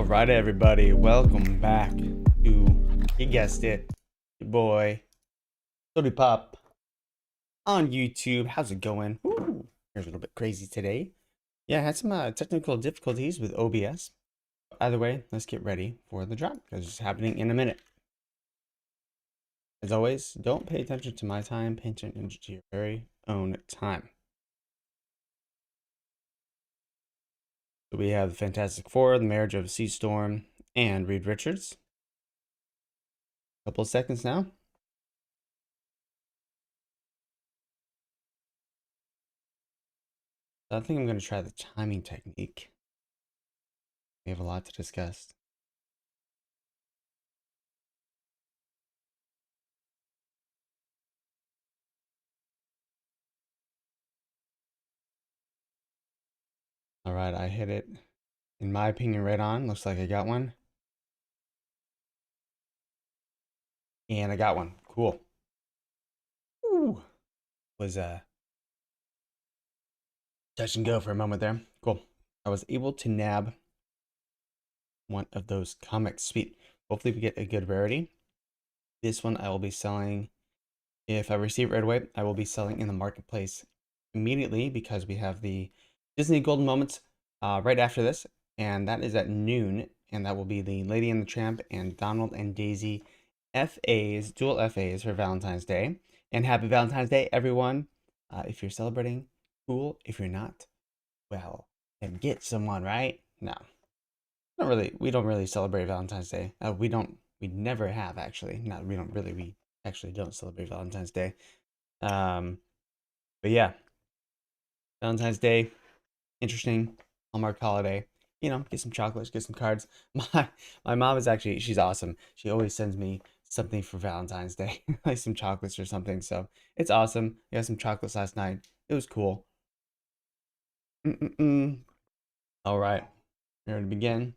Alright, everybody, welcome back to, you guessed it, your boy, Sodi Pop on YouTube. How's it going? Ooh, here's a little bit crazy today. Yeah, I had some technical difficulties with OBS. Either way, let's get ready for the drop because it's happening in a minute. As always, don't pay attention to my time, pay attention to your very own time. So we have the Fantastic Four, the marriage of Sea Storm, and Reed Richards. Couple of seconds now. I think I'm going to try the timing technique. We have a lot to discuss. All right, I hit it. In my opinion, right on. Looks like I got one. And I got one. Cool. Ooh. Was touch and go for a moment there. Cool. I was able to nab one of those comics. Sweet. Hopefully we get a good rarity. This one I will be selling. If I receive it right away, I will be selling in the marketplace immediately because we have the Disney Golden Moments right after this. And that is at noon. And that will be the Lady and the Tramp and Donald and Daisy FAs, dual FAs for Valentine's Day. And happy Valentine's Day, everyone. If you're celebrating, cool. If you're not, well, then get someone, right? No, we don't really celebrate Valentine's Day. We never have actually. Not, we actually don't celebrate Valentine's Day. But yeah, Valentine's Day, interesting. Hallmark holiday. You know, get some chocolates, get some cards. My mom is actually, she's awesome. She always sends me something for Valentine's Day, like some chocolates or something. So it's awesome. I got some chocolates last night. It was cool. All right, here to begin.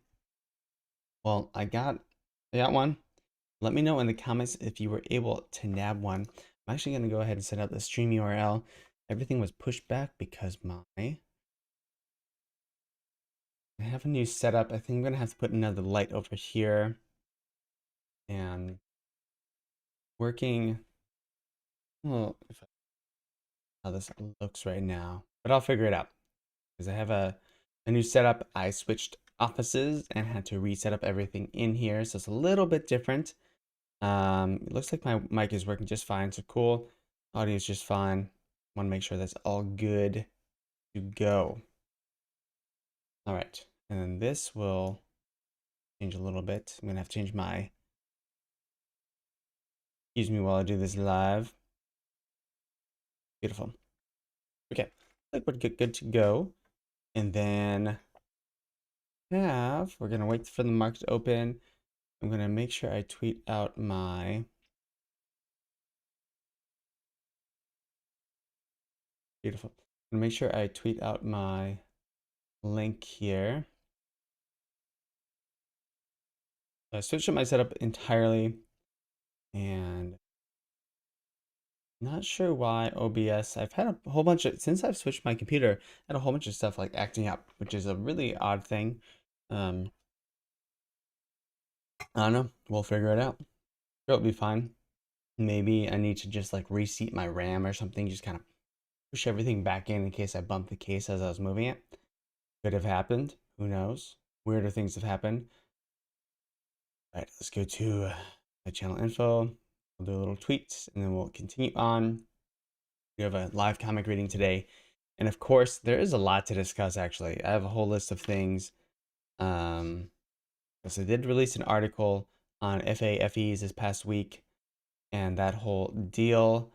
Well, I got one. Let me know in the comments if you were able to nab one. I'm actually gonna go ahead and set up the stream URL. Everything was pushed back because I have a new setup. I think I'm gonna have to put another light over here. And working, well, how this looks right now, but I'll figure it out because I have a new setup. I switched offices and had to reset up everything in here, so it's a little bit different. It looks like my mic is working just fine, so cool. Audio is just fine. Want to make sure that's all good to go. All right, and then this will change a little bit. I'm gonna have to change my. Excuse me while I do this live. Beautiful. Okay, like we're good to go. And then we're gonna wait for the market to open. I'm gonna make sure I tweet out my beautiful. I'm gonna make sure I tweet out my link here. I switched up my setup entirely, and not sure why OBS. I've had a whole bunch of since I've switched my computer. I had a whole bunch of stuff like acting up, which is a really odd thing. I don't know. We'll figure it out. It'll be fine. Maybe I need to just like reseat my RAM or something. Just kind of push everything back in case I bumped the case as I was moving it. Could have happened. Who knows? Weirder things have happened. All right, let's go to my channel info. We'll do a little tweet and then we'll continue on. We have a live comic reading today. And of course, there is a lot to discuss actually. I have a whole list of things. So I did release an article on FAFEs this past week and that whole deal.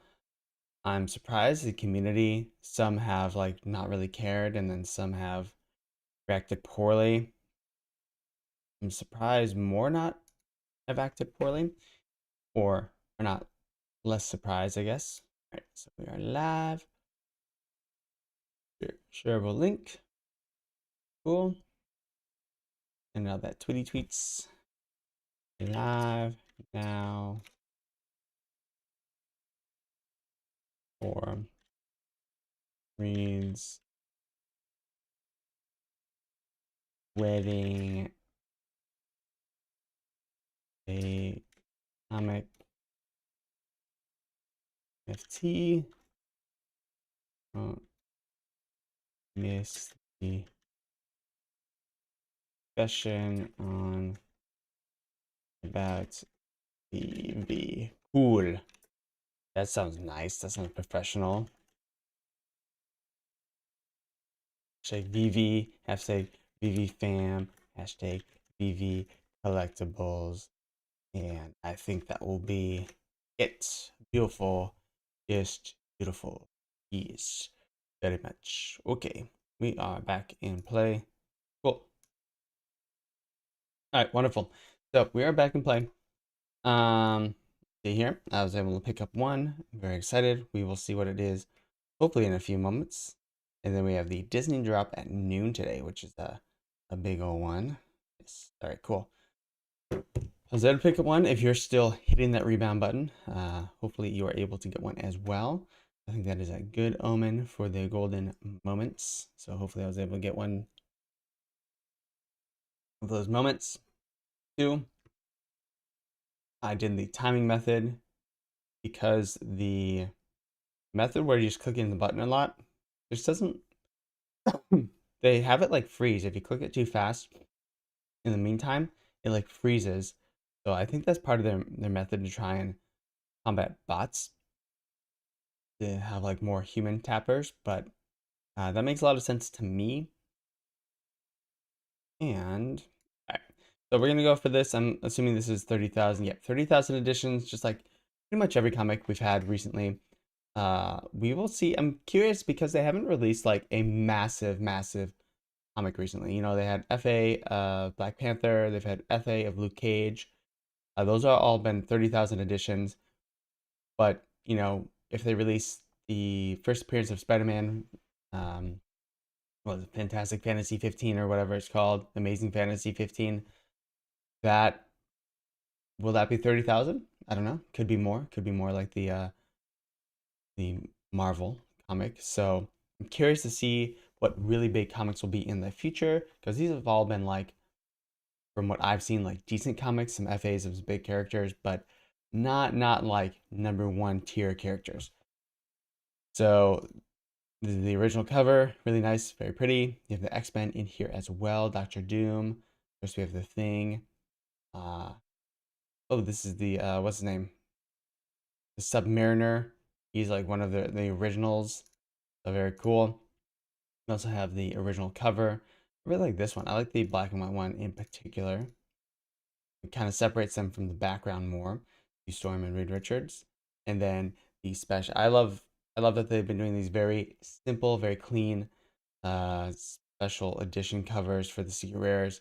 I'm surprised the community, some have like not really cared and then some have reacted poorly. I'm surprised more not have acted poorly or are not less surprised, I guess. All right, so we are live. Shareable link. Cool. And now that Tweety tweets live now for Reed's wedding a comic NFT. Miss the discussion on about VeVe. Cool. That sounds nice. That sounds professional. Hashtag VeVe, hashtag VeVe fam, hashtag VeVe collectibles. And I think that will be it. Beautiful. Just beautiful. Yes. Very much. Okay. We are back in play. Cool. All right, wonderful. So we are back in play. See here, I was able to pick up one. I'm very excited. We will see what it is, hopefully in a few moments. And then we have the Disney drop at noon today, which is a big old one. Yes. All right, cool. I was able to pick up one. If you're still hitting that rebound button, hopefully you are able to get one as well. I think that is a good omen for the golden moments. So hopefully I was able to get one of those moments too. I did the timing method because the method where you just click in the button a lot just doesn't they have it like freeze. If you click it too fast in the meantime, it like freezes. So I think that's part of their method to try and combat bots, to have like more human tappers, but that makes a lot of sense to me. And all right, so we're gonna go for this. I'm assuming this is 30,000. Yep, 30,000 editions, just like pretty much every comic we've had recently. We will see. I'm curious because they haven't released like a massive comic recently. You know, they had FA Black Panther, they've had FA of Luke Cage. Those are all been 30,000 editions. But, you know, if they release the first appearance of Spider-Man, what was it, Fantastic Fantasy 15 or whatever it's called, Amazing Fantasy 15, that will that be 30,000? I don't know. Could be more. Could be more like the Marvel comic. So I'm curious to see what really big comics will be in the future, because these have all been like, from what I've seen, like decent comics, some FAs of big characters, but not like #1 tier characters. So the original cover, really nice, very pretty. You have the X-Men in here as well, Doctor Doom. Of course, we have the Thing. Oh, this is the what's his name? The Submariner. He's like one of the originals. So very cool. We also have the original cover. I really like this one. I like the black and white one in particular. It kind of separates them from the background more. You Storm and Reed Richards. And then the special. I love that they've been doing these very simple, very clean special edition covers for the secret rares.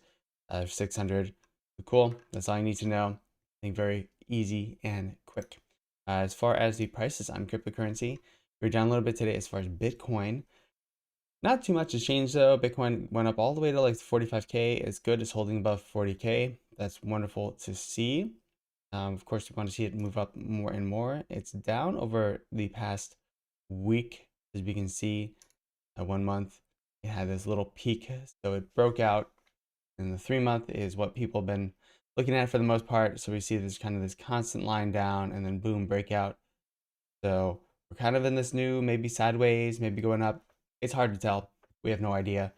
600. Cool. That's all you need to know. I think very easy and quick. As far as the prices on cryptocurrency, we're down a little bit today as far as Bitcoin. Not too much has changed though. Bitcoin went up all the way to like 45K. It's good. It's holding above 40K. That's wonderful to see. Of course, we want to see it move up more and more. It's down over the past week, as we can see. 1 month, it had this little peak, so it broke out. And the 3 month is what people have been looking at for the most part. So we see this kind of this constant line down, and then boom, breakout. So we're kind of in this new, maybe sideways, maybe going up. It's hard to tell. We have no idea.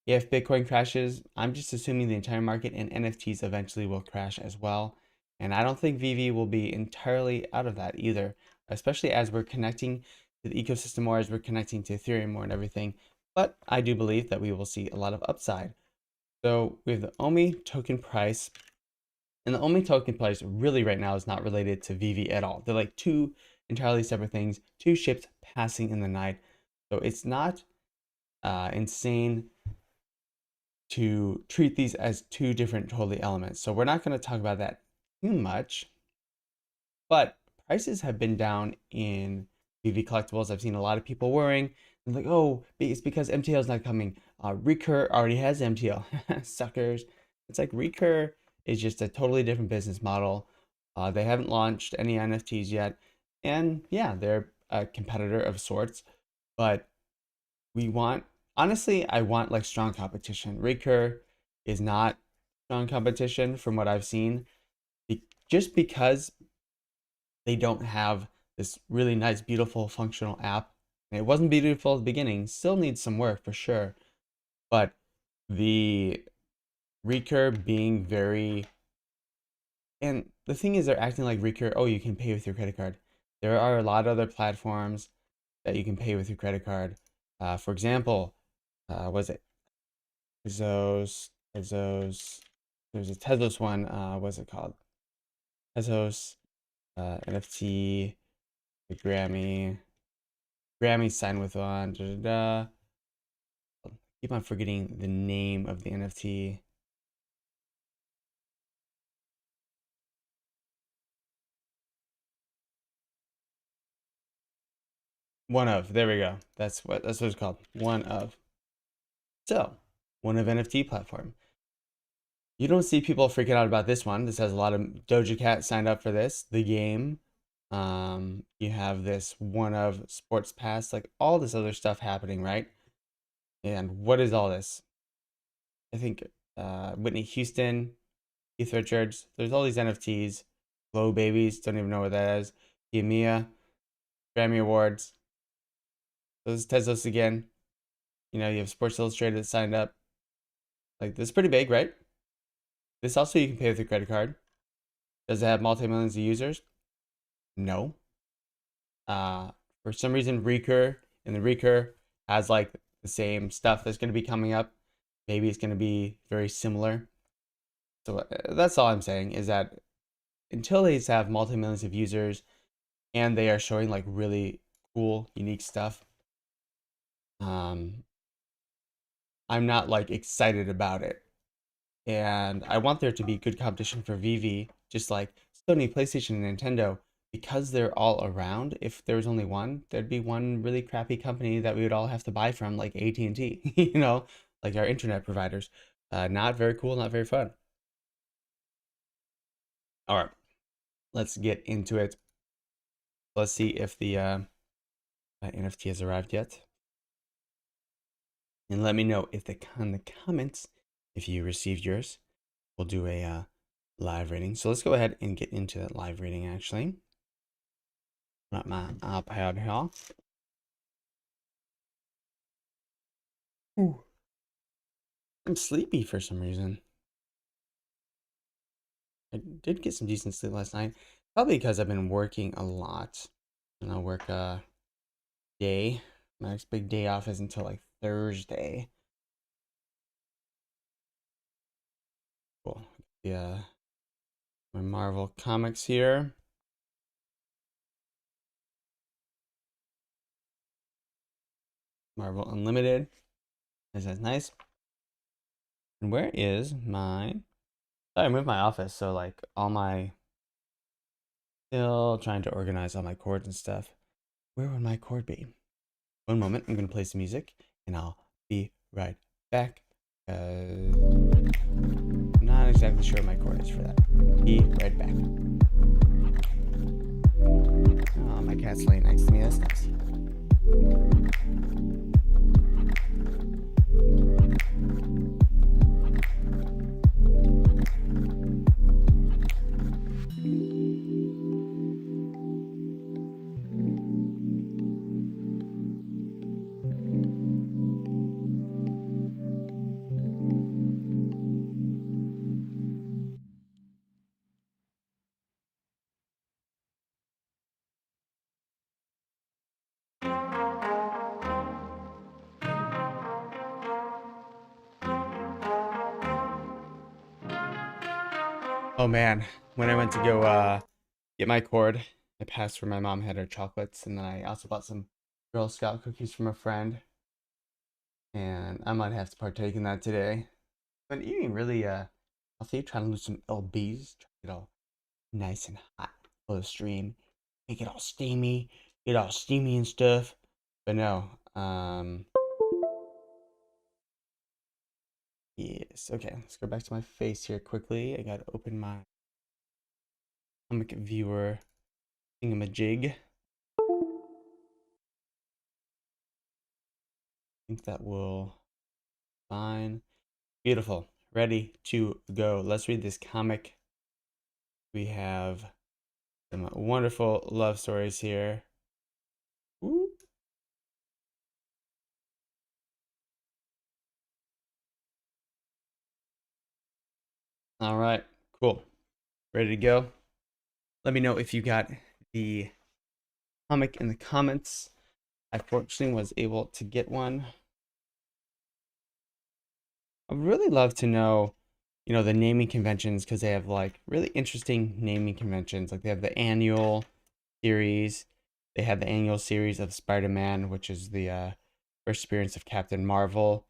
If Bitcoin crashes, I'm just assuming the entire market and NFTs eventually will crash as well. And I don't think VeVe will be entirely out of that either, especially as we're connecting to the ecosystem more, as we're connecting to Ethereum more and everything. But I do believe that we will see a lot of upside. So we have the OMI token price. And the OMI token price really right now is not related to VeVe at all. They're like two entirely separate things, two ships passing in the night. So it's not insane to treat these as two different totally elements. So we're not going to talk about that too much, but prices have been down in VeVe collectibles. I've seen a lot of people worrying. They're like, oh, it's because MTL is not coming. Recur already has MTL. Suckers. It's like Recur is just a totally different business model. They haven't launched any NFTs yet. And yeah, they're a competitor of sorts, but we want, honestly, I want like strong competition. Recur is not strong competition from what I've seen. just because they don't have this really nice, beautiful, functional app, and it wasn't beautiful at the beginning, still needs some work for sure. But the Recur being very, and the thing is, they're acting like Recur, oh, you can pay with your credit card. There are a lot of other platforms that you can pay with your credit card. For example, was it Tezos? There's a Tezos one. What's it called? Tezos, NFT, the Grammy signed with one. Da, da, da. Keep on forgetting the name of the NFT. One of. There we go. That's what it's called. One of. So, one of NFT platform. You don't see people freaking out about this one. This has a lot of Doja Cat signed up for this. The game. You have this one of Sports Pass, like all this other stuff happening, right? And what is all this? I think Whitney Houston, Keith Richards. There's all these NFTs. Glow Babies. Don't even know what that is. Mia, Grammy Awards. So this is Tezos again. You have Sports Illustrated that signed up. Like, this is pretty big, right? This also you can pay with your credit card. Does it have multi-millions of users? No. For some reason, Recur and the Recur has like the same stuff that's going to be coming up. Maybe it's going to be very similar. So that's all I'm saying is that until they have multi-millions of users and they are showing like really cool, unique stuff, I'm not like excited about it. And I want there to be good competition for VeVe, just like Sony, PlayStation, and Nintendo, because they're all around. If there was only one, there'd be one really crappy company that we would all have to buy from, like AT&T, like our internet providers. Not very cool, not very fun. All right, let's get into it. Let's see if the NFT has arrived yet. And let me know if in the comments if you received yours. We'll do a live reading. So let's go ahead and get into that live reading actually. Got my iPad here. Ooh. I'm sleepy for some reason. I did get some decent sleep last night. Probably because I've been working a lot. And I'll work a day. My next big day off is until like Thursday. Cool. Yeah. My Marvel comics here. Marvel Unlimited. That's nice. And where is my... Sorry, I moved my office, so like all my... Still trying to organize all my cords and stuff. Where would my cord be? One moment, I'm going to play some music, and I'll be right back. I'm not exactly sure my cord is for that. Be right back. Oh, my cat's laying next to me. That's nice. Oh man, when I went to go get my cord, I passed where my mom had her chocolates, and then I also bought some Girl Scout cookies from a friend, and I might have to partake in that today. But eating really healthy, trying to lose some lbs, trying to get all nice and hot for the stream, make it all steamy, get all steamy and stuff. But no, yes, okay, let's go back to my face here quickly. I gotta open my comic viewer thingamajig. I think that will fine. Beautiful. Ready to go. Let's read this comic. We have some wonderful love stories here. Ooh. All right, cool. Ready to go? Let me know if you got the comic in the comments. I fortunately was able to get one. I'd really love to know, the naming conventions because they have like really interesting naming conventions. Like they have the annual series. They have the annual series of Spider-Man, which is the first appearance of Captain Marvel.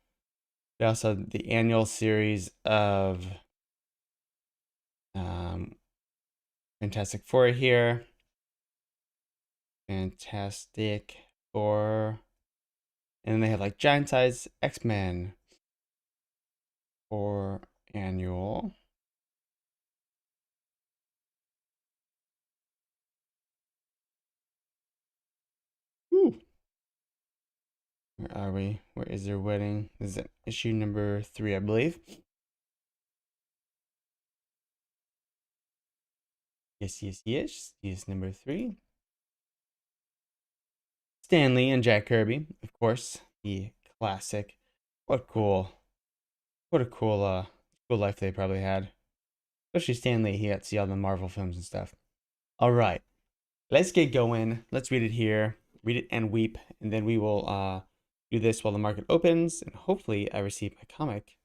They also have the annual series of um, Fantastic Four here. Fantastic Four. And then they have like giant size X-Men for annual. Whew. Where are we? Where is their wedding? This is issue number 3, I believe. Yes, yes, yes. Yes, number 3. Stan Lee and Jack Kirby, of course, the classic. What what a cool life they probably had. Especially Stan Lee, he got to see all the Marvel films and stuff. All right, let's get going. Let's read it here. Read it and weep, and then we will do this while the market opens, and hopefully I receive my comic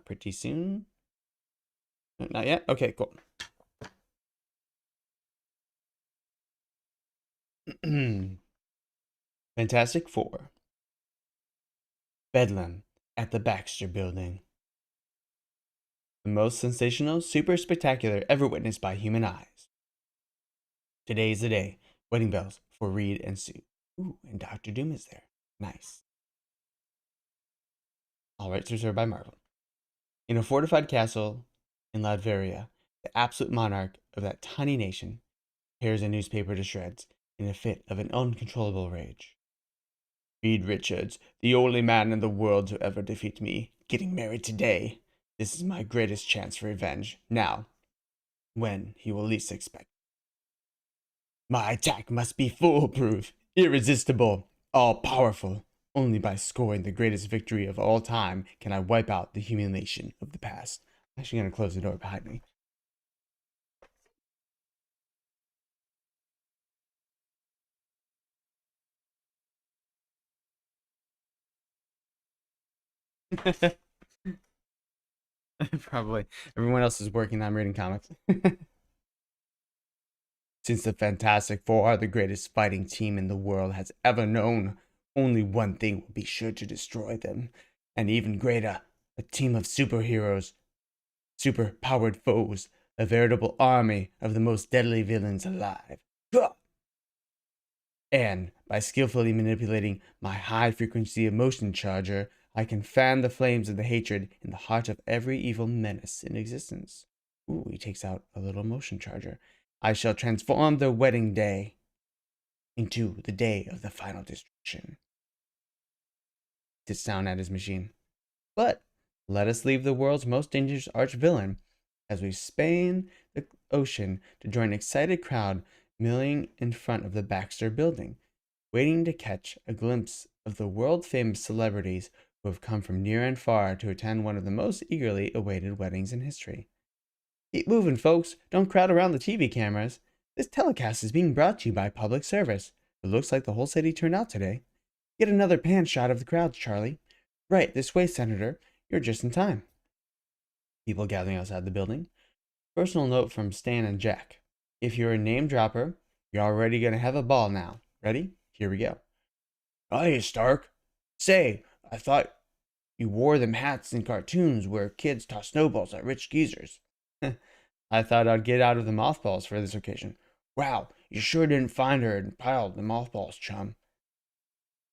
pretty soon. Not yet? Okay, cool. Fantastic Four. Bedlam at the Baxter Building. The most sensational, super spectacular ever witnessed by human eyes. Today is the day. Wedding bells for Reed and Sue. Ooh, and Dr. Doom is there. Nice. All rights reserved by Marvel. In a fortified castle in Latveria, the absolute monarch of that tiny nation tears a newspaper to shreds in a fit of an uncontrollable rage. Reed Richards, the only man in the world to ever defeat me, getting married today. This is my greatest chance for revenge. Now, when he will least expect. My attack must be foolproof, irresistible, all-powerful. Only by scoring the greatest victory of all time can I wipe out the humiliation of the past. I'm actually going to close the door behind me. Probably. Everyone else is working. I'm reading comics. Since the Fantastic Four are the greatest fighting team in the world has ever known, only one thing will be sure to destroy them. And even greater, a team of superheroes, super-powered foes, a veritable army of the most deadly villains alive. And by skillfully manipulating my high-frequency emotion charger, I can fan the flames of the hatred in the heart of every evil menace in existence. Ooh, he takes out a little motion charger. I shall transform the wedding day into the day of the final destruction. Sits down at his machine. But let us leave the world's most dangerous arch-villain as we span the ocean to join an excited crowd milling in front of the Baxter Building, waiting to catch a glimpse of the world-famous celebrities who have come from near and far to attend one of the most eagerly awaited weddings in history. Keep moving, folks. Don't crowd around the TV cameras. This telecast is being brought to you by Public Service. It looks like the whole city turned out today. Get another pan shot of the crowds, Charlie. Right this way, Senator. You're just in time. People gathering outside the building. Personal note from Stan and Jack. If you're a name dropper, you're already going to have a ball now. Ready? Here we go. Hiya, Stark. Say, I thought you wore them hats in cartoons where kids toss snowballs at rich geezers. I thought I'd get out of the mothballs for this occasion. Wow, you sure didn't find her and pile the mothballs, chum.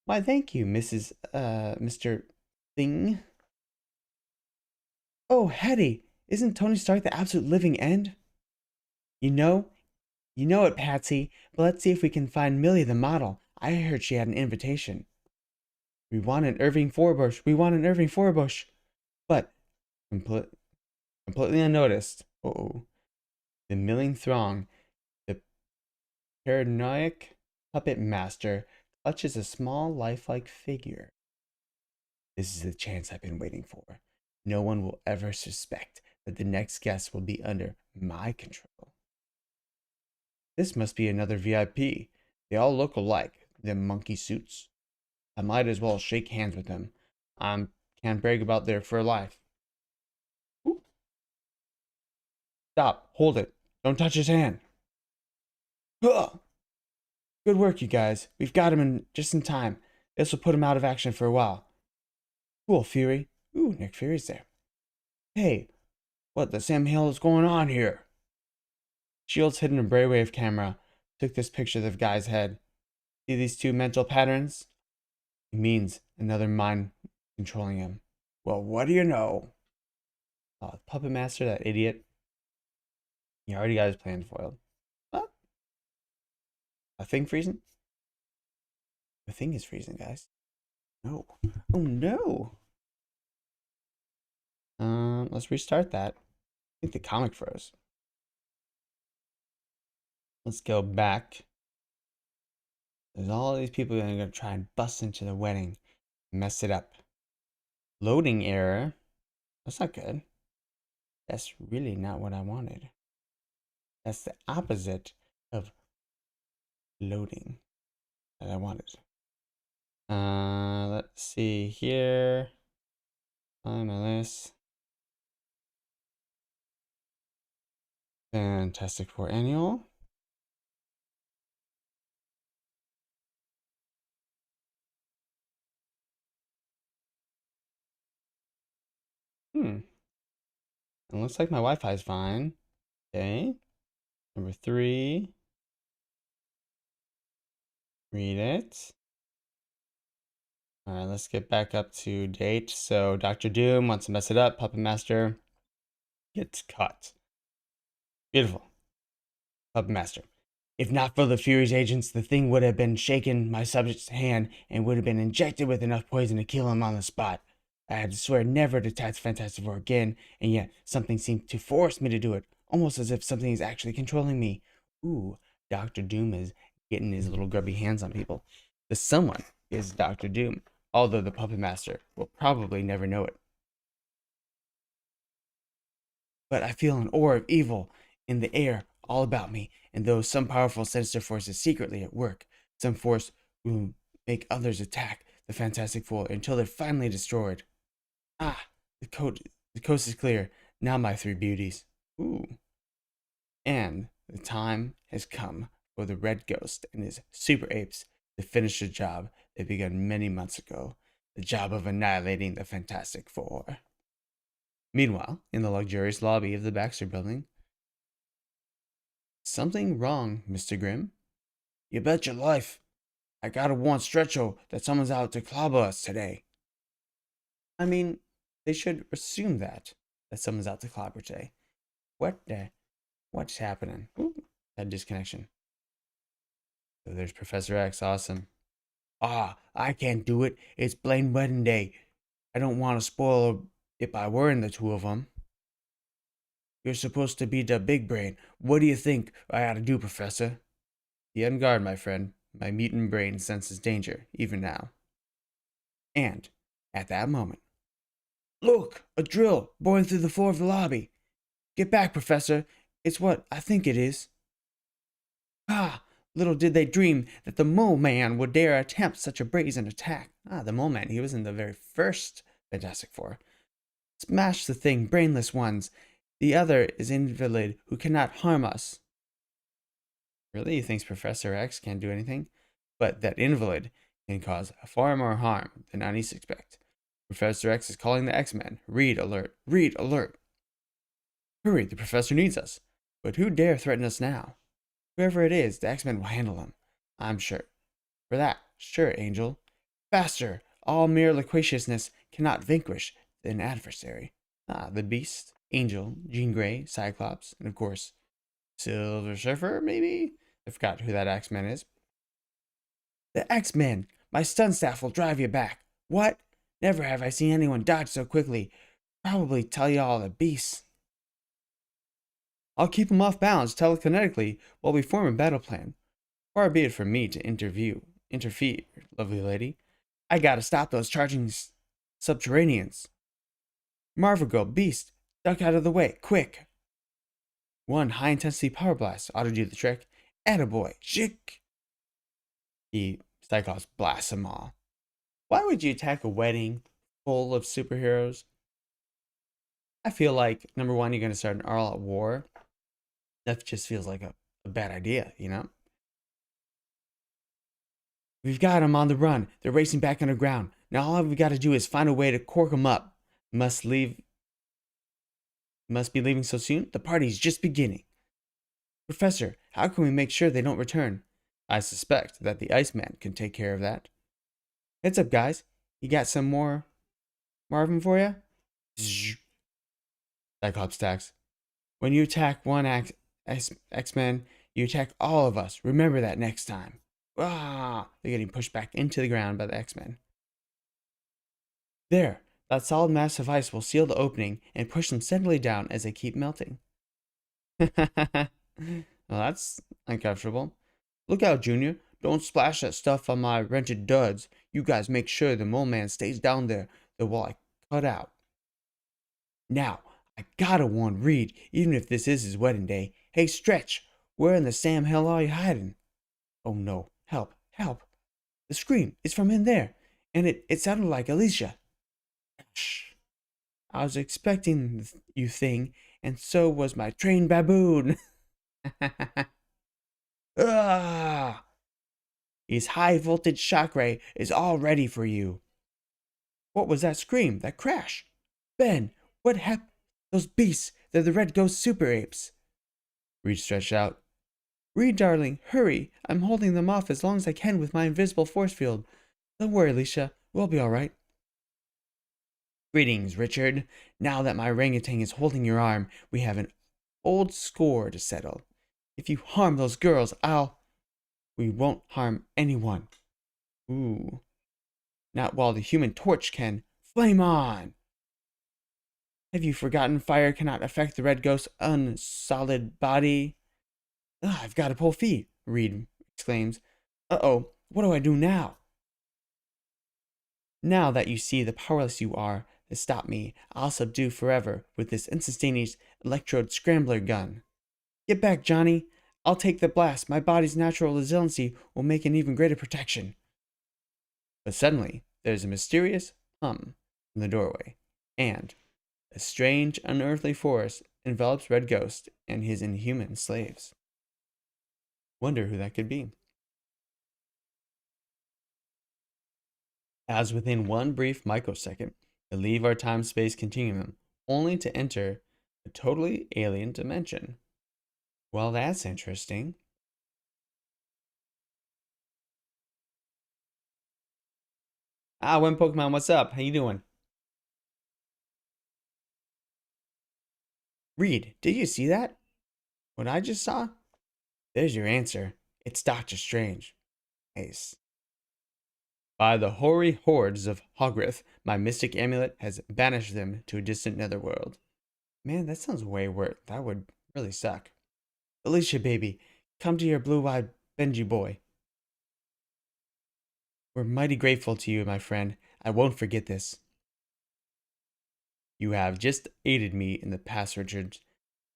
Why, thank you, Mr. Thing. Oh, Hetty, isn't Tony Stark the absolute living end? You know, you know it, Patsy, but let's see if we can find Millie the model. I heard she had an invitation. We want an Irving Forbush. We want an Irving Forbush. But, completely unnoticed. Uh-oh. The milling throng, the paranoid puppet master clutches a small lifelike figure. This is the chance I've been waiting for. No one will ever suspect that the next guest will be under my control. This must be another VIP. They all look alike, them monkey suits. I might as well shake hands with them. I can't brag about their fur life. Ooh. Stop, hold it. Don't touch his hand. Ugh. Good work, you guys. We've got him in just in time. This will put him out of action for a while. Cool, Fury. Ooh, Nick Fury's there. Hey, what the Sam Hill is going on here? Shields hidden a brainwave camera took this picture of the guy's head. See these two mental patterns? It means another mind controlling him. Well, what do you know? Oh, Puppet Master, that idiot. He already got his plan foiled. What? A thing freezing? The thing is freezing, guys. No. Oh no. Let's restart that. I think the comic froze. Let's go back. There's all these people that are gonna try and bust into the wedding, mess it up. Loading error. That's not good. That's really not what I wanted. That's the opposite of loading that I wanted. Let's see here. On my list. Fantastic Four Annual. It looks like my Wi-Fi is fine. Okay. Number 3. Read it. All right, let's get back up to date. So Dr. Doom wants to mess it up. Puppet Master gets caught. Beautiful. Puppet Master. If not for the Fury's agents, the thing would have been shaken my subject's hand and would have been injected with enough poison to kill him on the spot. I had to swear never to touch Fantastic Four again, and yet something seemed to force me to do it, almost as if something is actually controlling me. Ooh, Dr. Doom is getting his little grubby hands on people. The someone is Dr. Doom, although the Puppet Master will probably never know it. But I feel an aura of evil in the air all about me, and though some powerful sinister force is secretly at work, some force will make others attack the Fantastic Four until they're finally destroyed. Ah, the coast is clear. Now my 3 beauties. Ooh. And the time has come for the Red Ghost and his super apes to finish the job they began many months ago. The job of annihilating the Fantastic Four. Meanwhile, in the luxurious lobby of the Baxter Building. Something wrong, Mr. Grimm? You bet your life. I gotta warn Stretcho that someone's out to clobber us today. I mean, they should assume that someone's out to clobber today. What's happening? Ooh, that disconnection. So there's Professor X, awesome. Ah, I can't do it. It's Blaine wedding day. I don't want to spoil it by worrying the two of them. You're supposed to be the big brain. What do you think I ought to do, Professor? Be on guard, my friend. My mutant brain senses danger, even now. And, at that moment, look! A drill boring through the floor of the lobby. Get back, Professor. It's what I think it is. Ah! Little did they dream that the Mole Man would dare attempt such a brazen attack. Ah, the Mole Man. He was in the very first Fantastic Four. Smash the thing, brainless ones. The other is invalid who cannot harm us. Really? He thinks Professor X can't do anything? But that invalid can cause far more harm than I need to expect. Professor X is calling the X-Men. Read alert. Read alert. Hurry, the professor needs us. But who dare threaten us now? Whoever it is, the X-Men will handle him. I'm sure. For that, sure, Angel. Faster! All mere loquaciousness cannot vanquish an adversary. Ah, the Beast, Angel, Jean Grey, Cyclops, and of course, Silver Surfer, maybe? I forgot who that X-Men is. The X-Men! My stun staff will drive you back. What? Never have I seen anyone dodge so quickly. Probably tell you all the beasts. I'll keep him off balance telekinetically while we form a battle plan. Far be it from me to interfere, lovely lady. I gotta stop those charging subterraneans. Marvel beast, duck out of the way, quick. One high-intensity power blast ought to do the trick. Attaboy, shick. Cyclops blasts them all. Why would you attack a wedding full of superheroes? I feel like, number one, you're going to start an all-out war. That just feels like a bad idea, you know? We've got them on the run. They're racing back underground. Now all we got to do is find a way to cork them up. Must be leaving so soon? The party's just beginning. Professor, how can we make sure they don't return? I suspect that the Iceman can take care of that. Heads up, guys. You got some more Marvin for you? Cyclops attacks. When you attack one X-Men, you attack all of us. Remember that next time. Ah! They're getting pushed back into the ground by the X-Men. There. That solid mass of ice will seal the opening and push them steadily down as they keep melting. Well, that's uncomfortable. Look out, Junior. Don't splash that stuff on my rented duds. You guys make sure the mole man stays down there while I cut out. Now, I gotta warn Reed, even if this is his wedding day. Hey, Stretch, where in the Sam hell are you hiding? Oh no, help, help. The scream is from in there, and it sounded like Alicia. Shh. I was expecting you thing, and so was my trained baboon. Ah! His high voltage shock ray is all ready for you. What was that scream, that crash? Ben, what happened? Those beasts, they're the red ghost super apes. Reed stretched out. Reed, darling, hurry. I'm holding them off as long as I can with my invisible force field. Don't worry, Alicia. We'll be all right. Greetings, Richard. Now that my orangutan is holding your arm, we have an old score to settle. If you harm those girls, we won't harm anyone. Ooh. Not while the Human Torch can. Flame on! Have you forgotten fire cannot affect the red ghost's unsolid body? I've got to pull feet, Reed exclaims. Uh-oh, what do I do now? Now that you see the powerless you are to stop me, I'll subdue forever with this instantaneous electrode scrambler gun. Get back, Johnny. I'll take the blast. My body's natural resiliency will make an even greater protection. But suddenly, there's a mysterious hum in the doorway, and a strange, unearthly force envelops Red Ghost and his inhuman slaves. Wonder who that could be. As within one brief microsecond, they leave our time-space continuum, only to enter a totally alien dimension. Well, that's interesting. Win Pokemon, what's up? How you doing? Reed, did you see that? What I just saw? There's your answer. It's Doctor Strange. Nice. By the hoary hordes of Hogrith, my mystic amulet has banished them to a distant netherworld. Man, that sounds way worse. That would really suck. Alicia, baby, come to your blue-eyed Benji boy. We're mighty grateful to you, my friend. I won't forget this. You have just aided me in the past, Richard.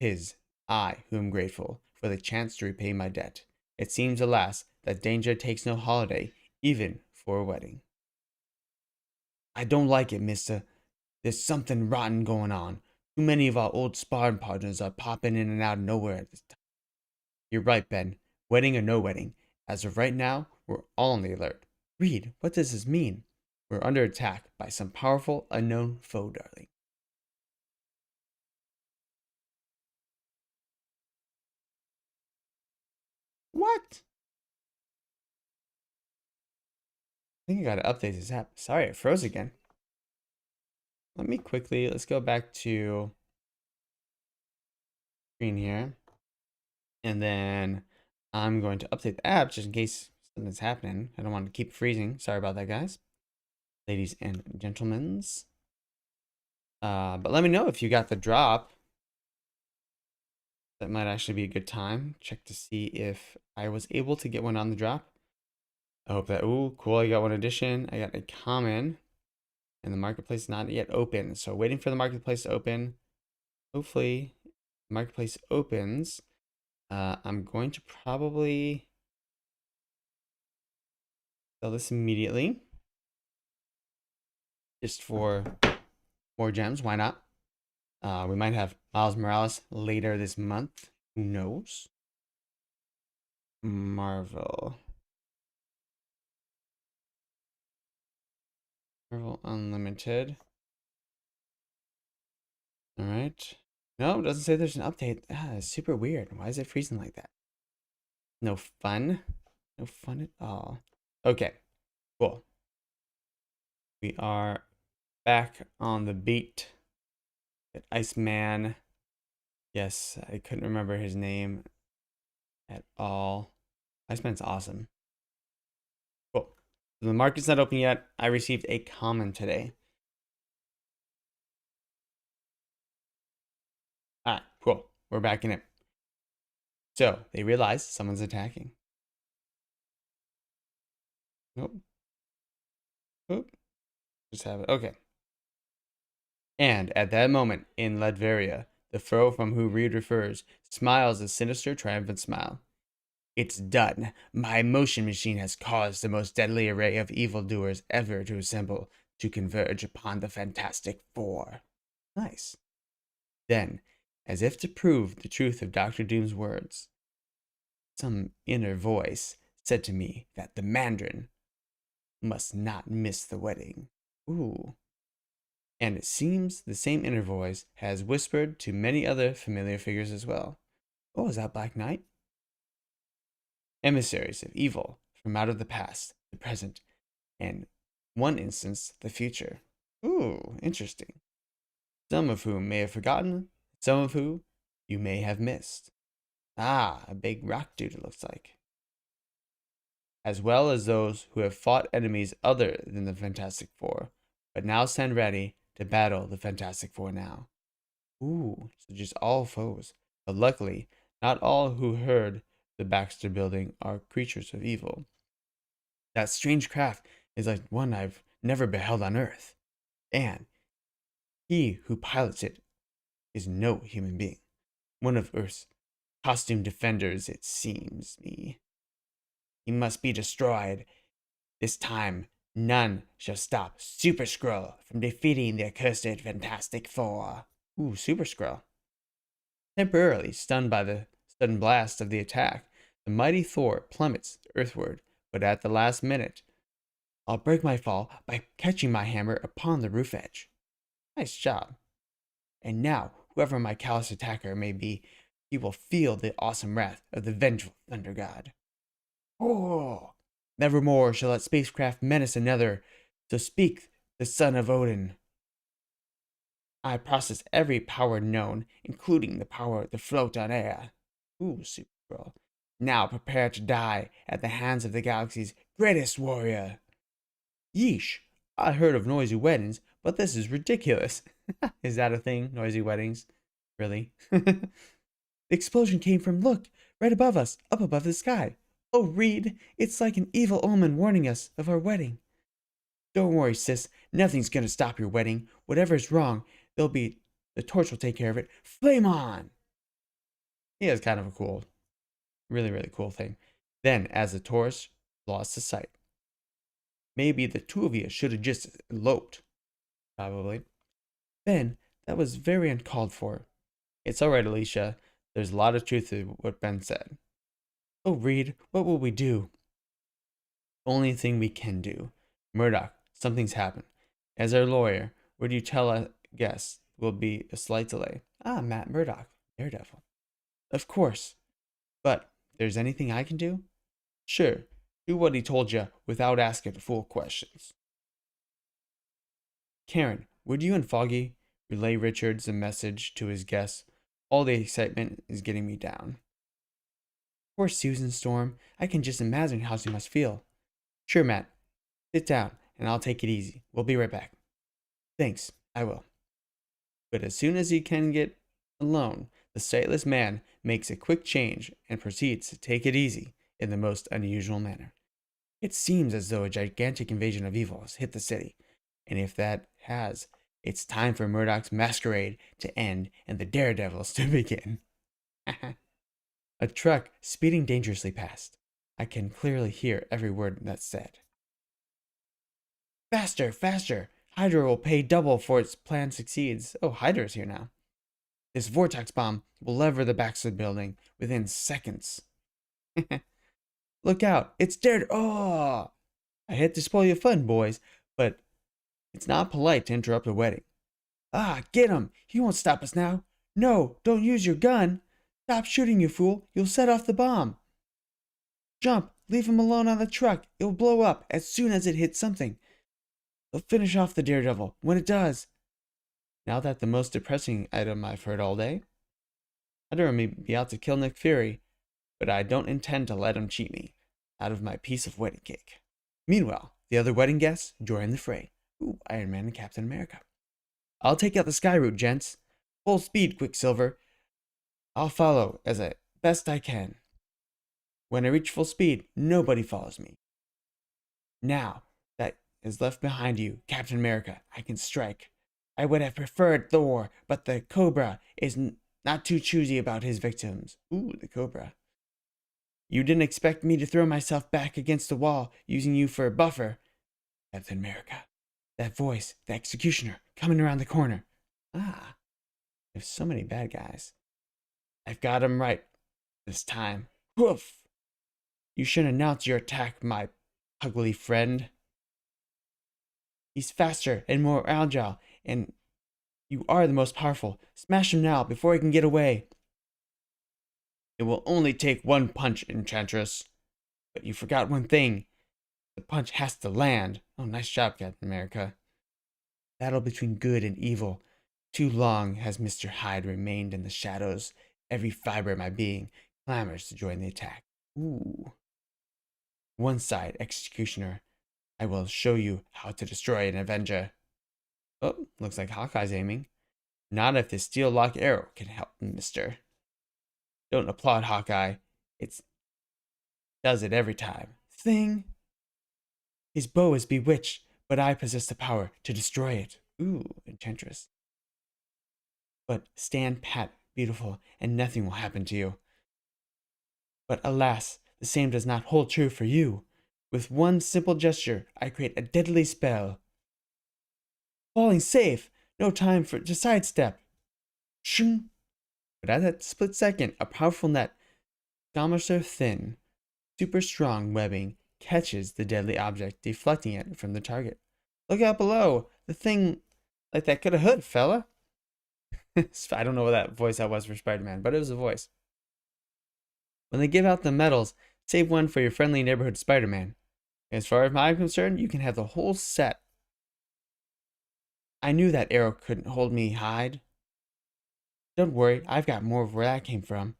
'Tis I who am grateful for the chance to repay my debt. It seems, alas, that danger takes no holiday, even for a wedding. I don't like it, mister. There's something rotten going on. Too many of our old sparring partners are popping in and out of nowhere at this time. You're right, Ben. Wedding or no wedding. As of right now, we're all on the alert. Reed, what does this mean? We're under attack by some powerful, unknown foe, darling. What? I think I gotta update this app. Sorry, it froze again. Let's go back to screen here. And then I'm going to update the app just in case something's happening. I don't want to keep freezing. Sorry about that, guys. Ladies and gentlemen. But let me know if you got the drop. That might actually be a good time. Check to see if I was able to get one on the drop. I hope that, ooh, cool, I got one addition. I got a common, and the marketplace not yet open. So waiting for the marketplace to open. Hopefully, the marketplace opens. I'm going to probably sell this immediately. Just for more gems, why not? We might have Miles Morales later this month. Who knows? Marvel. Marvel Unlimited. All right. No, it doesn't say there's an update. Ah, it's super weird. Why is it freezing like that? No fun? No fun at all. Okay, cool. We are back on the beat. Iceman. Yes, I couldn't remember his name at all. Iceman's awesome. Cool. The market's not open yet. I received a comment today. Ah, cool. We're back in it. So they realize someone's attacking. Nope. Oop. Just have it. Okay. And at that moment, in Latveria, the foe from whom Reed refers smiles a sinister, triumphant smile. It's done. My motion machine has caused the most deadly array of evildoers ever to assemble to converge upon the Fantastic Four. Nice. Then, as if to prove the truth of Doctor Doom's words, some inner voice said to me that the Mandarin must not miss the wedding. Ooh. And it seems the same inner voice has whispered to many other familiar figures as well. Oh, is that Black Knight? Emissaries of evil from out of the past, the present, and one instance, the future. Ooh, interesting. Some of whom may have forgotten, some of whom you may have missed. Ah, a big rock dude it looks like. As well as those who have fought enemies other than the Fantastic Four, but now stand ready to battle the Fantastic Four now. Ooh, so just all foes. But luckily, not all who heard the Baxter building are creatures of evil. That strange craft is like one I've never beheld on Earth. And he who pilots it is no human being. One of Earth's costume defenders, it seems me. He must be destroyed. This time, none shall stop Super Skrull from defeating the accursed Fantastic Four. Ooh, Super Skrull. Temporarily stunned by the sudden blast of the attack, the mighty Thor plummets earthward, but at the last minute, I'll break my fall by catching my hammer upon the roof edge. Nice job. And now, whoever my callous attacker may be, he will feel the awesome wrath of the vengeful Thunder God. Oh! Nevermore shall that spacecraft menace another, so speak the son of Odin. I possess every power known, including the power to float on air. Ooh, Supergirl. Now prepare to die at the hands of the galaxy's greatest warrior. Yeesh, I heard of noisy weddings, but this is ridiculous. Is that a thing? Noisy weddings? Really? The explosion came from, look, right above us, up above the sky. Oh, Reed, it's like an evil omen warning us of our wedding. Don't worry, sis. Nothing's gonna stop your wedding. Whatever's wrong, the torch will take care of it. Flame on! Yeah, it's kind of a cool, really, really cool thing. Then, as the torch lost to sight, maybe the two of you should have just eloped. Probably. Ben, that was very uncalled for. It's alright, Alicia. There's a lot of truth to what Ben said. Oh, Reed, what will we do? Only thing we can do. Murdoch, something's happened. As our lawyer, would you tell a guest will be a slight delay? Ah, Matt Murdock, Daredevil. Of course. But there's anything I can do? Sure. Do what he told you without asking fool questions. Karen, would you and Foggy relay Richards a message to his guests? All the excitement is getting me down. Poor Susan Storm. I can just imagine how she must feel. Sure, Matt. Sit down, and I'll take it easy. We'll be right back. Thanks, I will. But as soon as he can get alone, The sightless man makes a quick change and proceeds to take it easy in the most unusual manner. It seems as though a gigantic invasion of evil has hit the city, and if that has, it's time for Murdoch's masquerade to end and the daredevils to begin. A truck speeding dangerously past. I can clearly hear every word that's said. Faster, faster! Hydra will pay double for its plan succeeds. Oh, Hydra's here now. This vortex bomb will lever the backs of the building within seconds. Look out! It's dared. Oh! I hate to spoil your fun, boys, but it's not polite to interrupt a wedding. Ah, get him! He won't stop us now. No, don't use your gun. Stop shooting, you fool. You'll set off the bomb. Jump! Leave him alone on the truck. It'll blow up as soon as it hits something. They'll finish off the daredevil when it does. Now that the most depressing item I've heard all day. Hydra may be out to kill Nick Fury, but I don't intend to let him cheat me out of my piece of wedding cake. Meanwhile, the other wedding guests join the fray. Ooh, Iron Man and Captain America. I'll take out the sky route, gents. Full speed, Quicksilver. I'll follow as best I can. When I reach full speed, nobody follows me. Now that is left behind you, Captain America, I can strike. I would have preferred Thor, but the Cobra is not too choosy about his victims. Ooh, the Cobra. You didn't expect me to throw myself back against the wall using you for a buffer, Captain America. That voice, the executioner, coming around the corner. Ah, there's so many bad guys. I've got him right this time. Woof! You shouldn't announce your attack, my ugly friend. He's faster and more agile, and you are the most powerful. Smash him now before he can get away. It will only take one punch, Enchantress. But you forgot one thing. The punch has to land. Oh, nice job, Captain America. Battle between good and evil. Too long has Mr. Hyde remained in the shadows. Every fiber of my being clamors to join the attack. Ooh. One side, Executioner. I will show you how to destroy an Avenger. Oh, looks like Hawkeye's aiming. Not if this steel lock arrow can help, mister. Don't applaud Hawkeye. It does it every time. Thing. His bow is bewitched, but I possess the power to destroy it. Ooh, Enchantress. But stand pat, beautiful, and nothing will happen to you. But alas, the same does not hold true for you. With one simple gesture, I create a deadly spell. Falling safe! No time to sidestep. Shing! But at that split second, a powerful net, so thin, super strong webbing, catches the deadly object, deflecting it from the target. Look out below! The thing like that could have hurt, fella. I don't know what that voice that was for Spider-Man, but it was a voice. When they give out the medals, save one for your friendly neighborhood Spider-Man. As far as I'm concerned, you can have the whole set. I knew that arrow couldn't hold me, Hyde. Don't worry, I've got more of where that came from.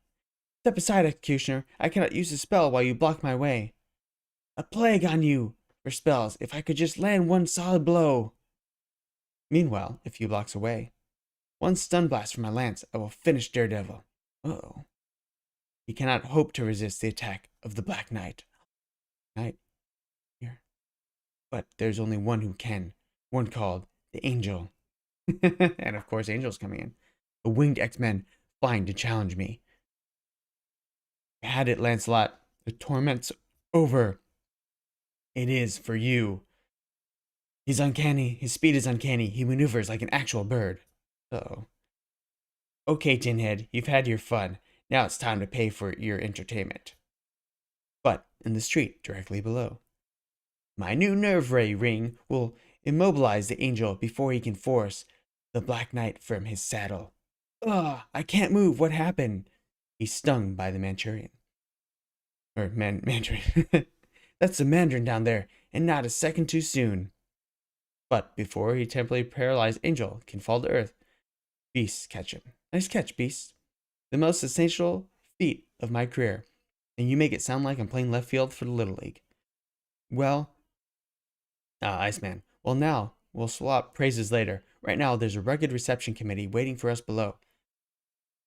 Step aside, Executioner. I cannot use a spell while you block my way. A plague on you for spells. If I could just land one solid blow. Meanwhile, a few blocks away, one stun blast from my lance, I will finish Daredevil. Uh-oh. He cannot hope to resist the attack of the Black Knight. Knight. Here. But there's only one who can. One called the Angel. And of course, Angel's coming in. A winged X-Men flying to challenge me. I had it, Lancelot. The torment's over. It is for you. He's uncanny. His speed is uncanny. He maneuvers like an actual bird. Uh-oh. Okay, Tinhead, you've had your fun. Now it's time to pay for your entertainment. But in the street directly below, my new nerve ray ring will immobilize the Angel before he can force the Black Knight from his saddle. Ugh, I can't move. What happened? He's stung by the Manchurian. Or Mandarin. That's the Mandarin down there, and not a second too soon. But before he temporarily paralyzed Angel can fall to earth, Beasts catch him. Nice catch, Beast. The most essential feat of my career, and you make it sound like I'm playing left field for the Little League. Well, Iceman. Well, now we'll swap praises later. Right now, there's a rugged reception committee waiting for us below.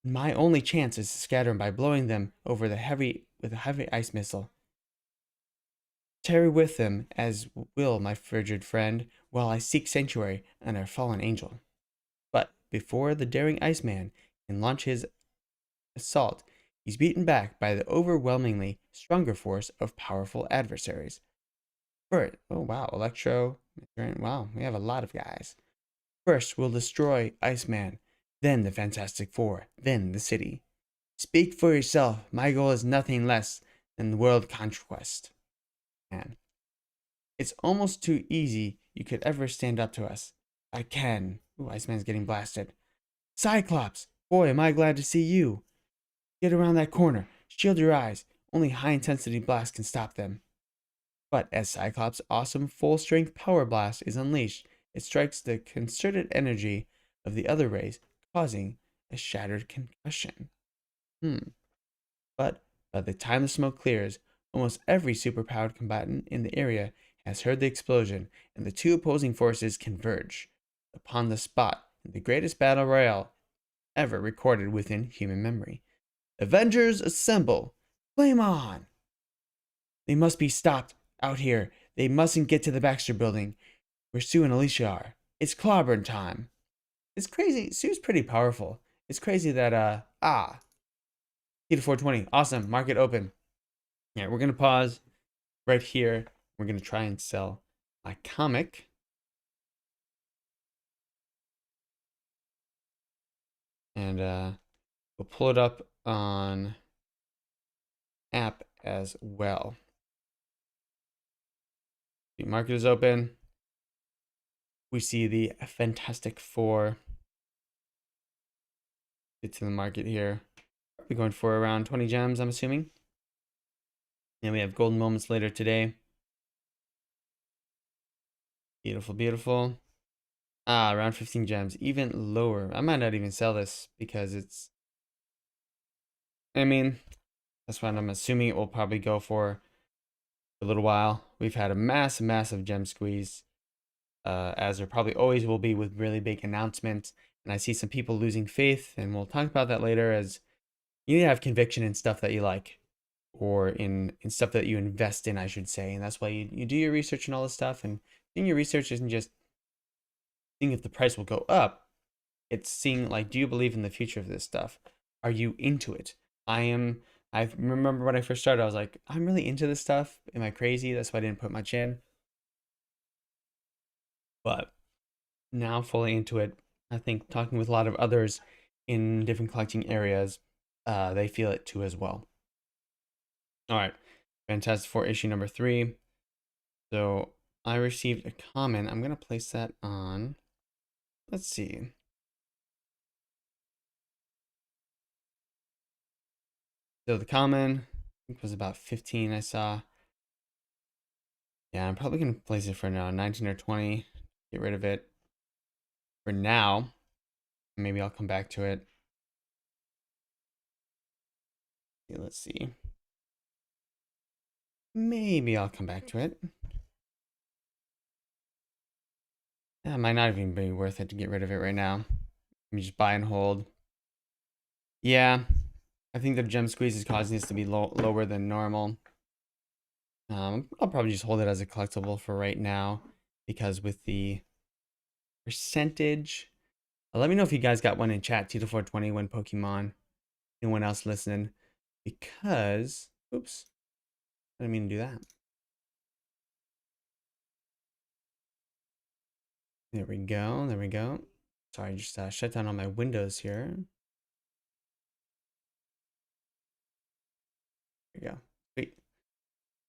My only chance is to scatter them by blowing them over with a heavy ice missile. Tarry with them as will my frigid friend, while I seek sanctuary on our fallen angel. But before the daring Iceman can launch his assault, he's beaten back by the overwhelmingly stronger force of powerful adversaries. First, oh wow, Electro, wow, we have a lot of guys. First, we'll destroy Iceman, then the Fantastic Four, then the city. Speak for yourself. My goal is nothing less than world conquest. Man, it's almost too easy you could ever stand up to us. I can. Ooh, Iceman's getting blasted. Cyclops! Boy, am I glad to see you. Get around that corner. Shield your eyes. Only high-intensity blasts can stop them. But as Cyclops' awesome full-strength power blast is unleashed, it strikes the concerted energy of the other rays, causing a shattered concussion. But by the time the smoke clears, almost every superpowered combatant in the area has heard the explosion, and the two opposing forces converge upon the spot in the greatest battle royale ever recorded within human memory. Avengers assemble! Flame on! They must be stopped out here. They mustn't get to the Baxter building, where Sue and Alicia are. It's clobberin' time. It's crazy. Sue's pretty powerful. It's crazy that, Key to 420. Awesome. Market open. Yeah, we're going to pause right here. We're going to try and sell my comic. And we'll pull it up on app as well. The market is open. We see the Fantastic Four. Get to the market here. Probably going for around 20 gems, I'm assuming. And we have golden moments later today. Beautiful, beautiful. Around 15 gems, even lower. I might not even sell this because it's, I mean, that's what I'm assuming it will probably go for a little while. We've had a massive gem squeeze, as there probably always will be with really big announcements. And I see some people losing faith, and we'll talk about that later, as you need to have conviction in stuff that you like, or in stuff that you invest in, I should say. And that's why you do your research and all this stuff. And doing your research isn't just seeing if the price will go up. It's seeing, like, do you believe in the future of this stuff? Are you into it? I remember when I first started, I was like, I'm really into this stuff. Am I crazy? That's why I didn't put much in. But now fully into it, I think talking with a lot of others in different collecting areas, they feel it too as well. All right, Fantastic Four issue number 3. So I received a comment. I'm gonna place that on. Let's see. So the comment, I think, was about 15. I saw. Yeah, I'm probably gonna place it for now, 19 or 20. Get rid of it for now. Maybe I'll come back to it. Let's see. Maybe I'll come back to it. That might not even be worth it to get rid of it right now. Let me just buy and hold. Yeah, I think the gem squeeze is causing this to be lower than normal. I'll probably just hold it as a collectible for right now, because with the percentage, let me know if you guys got one in chat, 2 to 420, when Pokemon, anyone else listening, because, oops, I didn't mean to do that. There we go, there we go. Sorry, I just shut down all my windows here. There we go, sweet.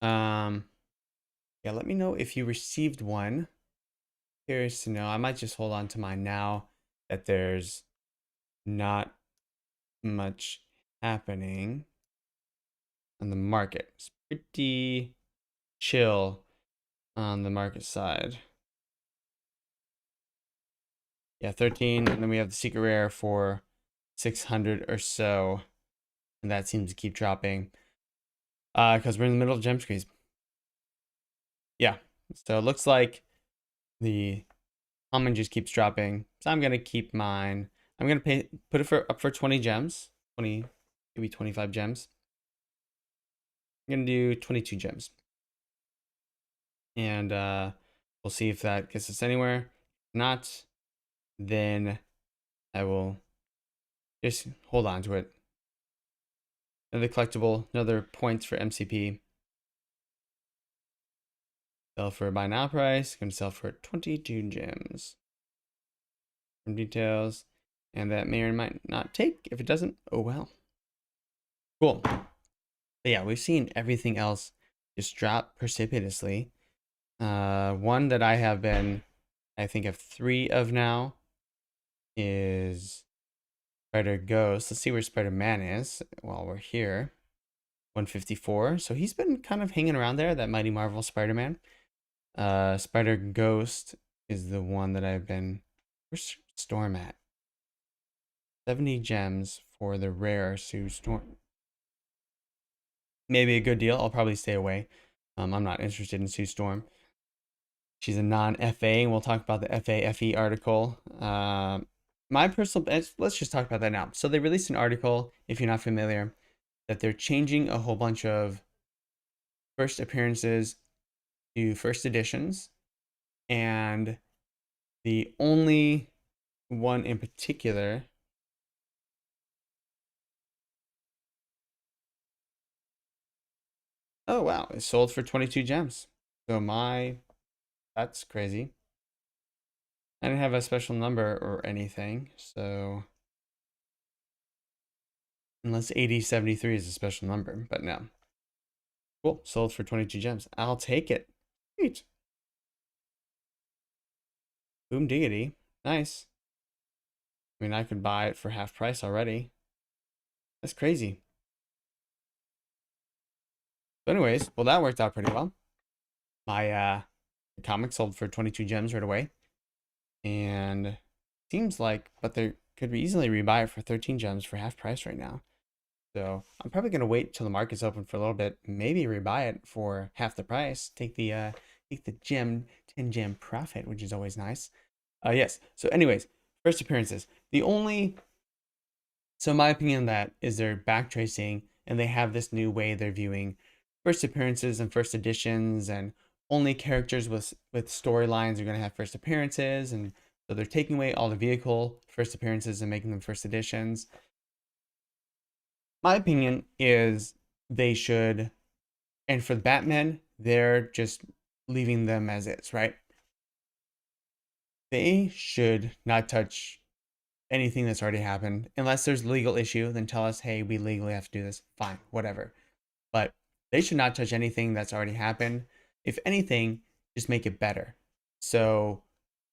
Yeah, let me know if you received one. Curious to know. I might just hold on to mine now that there's not much happening on the market. It's pretty chill on the market side. Yeah, 13, and then we have the secret rare for 600 or so, and that seems to keep dropping because we're in the middle of gem squeeze. Yeah, so it looks like the common just keeps dropping, so I'm gonna keep mine. I'm gonna put it up for 20 gems, 20, maybe 25 gems. I'm gonna do 22 gems, and we'll see if that gets us anywhere. If not, then I will just hold on to it. Another collectible, another points for MCP. Sell for a buy now price. Going to sell for 22 gems. Some details, and that may or might not take. If it doesn't, oh well. Cool. But yeah, we've seen everything else just drop precipitously. One that I have been, I think of 3 of now, is Spider Ghost. Let's see where Spider Man is while we're here. 154. So he's been kind of hanging around there, that Mighty Marvel Spider Man. Spider Ghost is the one that I've been. Where's Storm at? 70 gems for the rare Sue Storm. Maybe a good deal. I'll probably stay away. I'm not interested in Sue Storm. She's a non-FA, and we'll talk about the FA-FE article. My personal, let's just talk about that now. So they released an article, if you're not familiar, that they're changing a whole bunch of first appearances to first editions, and the only one in particular. Oh wow, it sold for 22 gems. So that's crazy. I didn't have a special number or anything, so unless 8073 is a special number, but no. Cool, sold for 22 gems. I'll take it. Sweet. Boom diggity. Nice. I mean, I could buy it for half price already. That's crazy. But anyways, well, that worked out pretty well. My comic sold for 22 gems right away. And seems like, but they could easily rebuy it for 13 gems for half price right now. So I'm probably gonna wait till the market's open for a little bit, maybe rebuy it for half the price. Take the 10 gem profit, which is always nice. Yes. So anyways, first appearances. So in my opinion, that is they're backtracing, and they have this new way they're viewing first appearances and first editions, and only characters with storylines are going to have first appearances, and so they're taking away all the vehicle first appearances and making them first editions. My opinion is they should, and for the Batman, they're just leaving them as is, right? They should not touch anything that's already happened. Unless there's legal issue, then tell us, hey, we legally have to do this. Fine, whatever. But they should not touch anything that's already happened. If anything, just make it better. So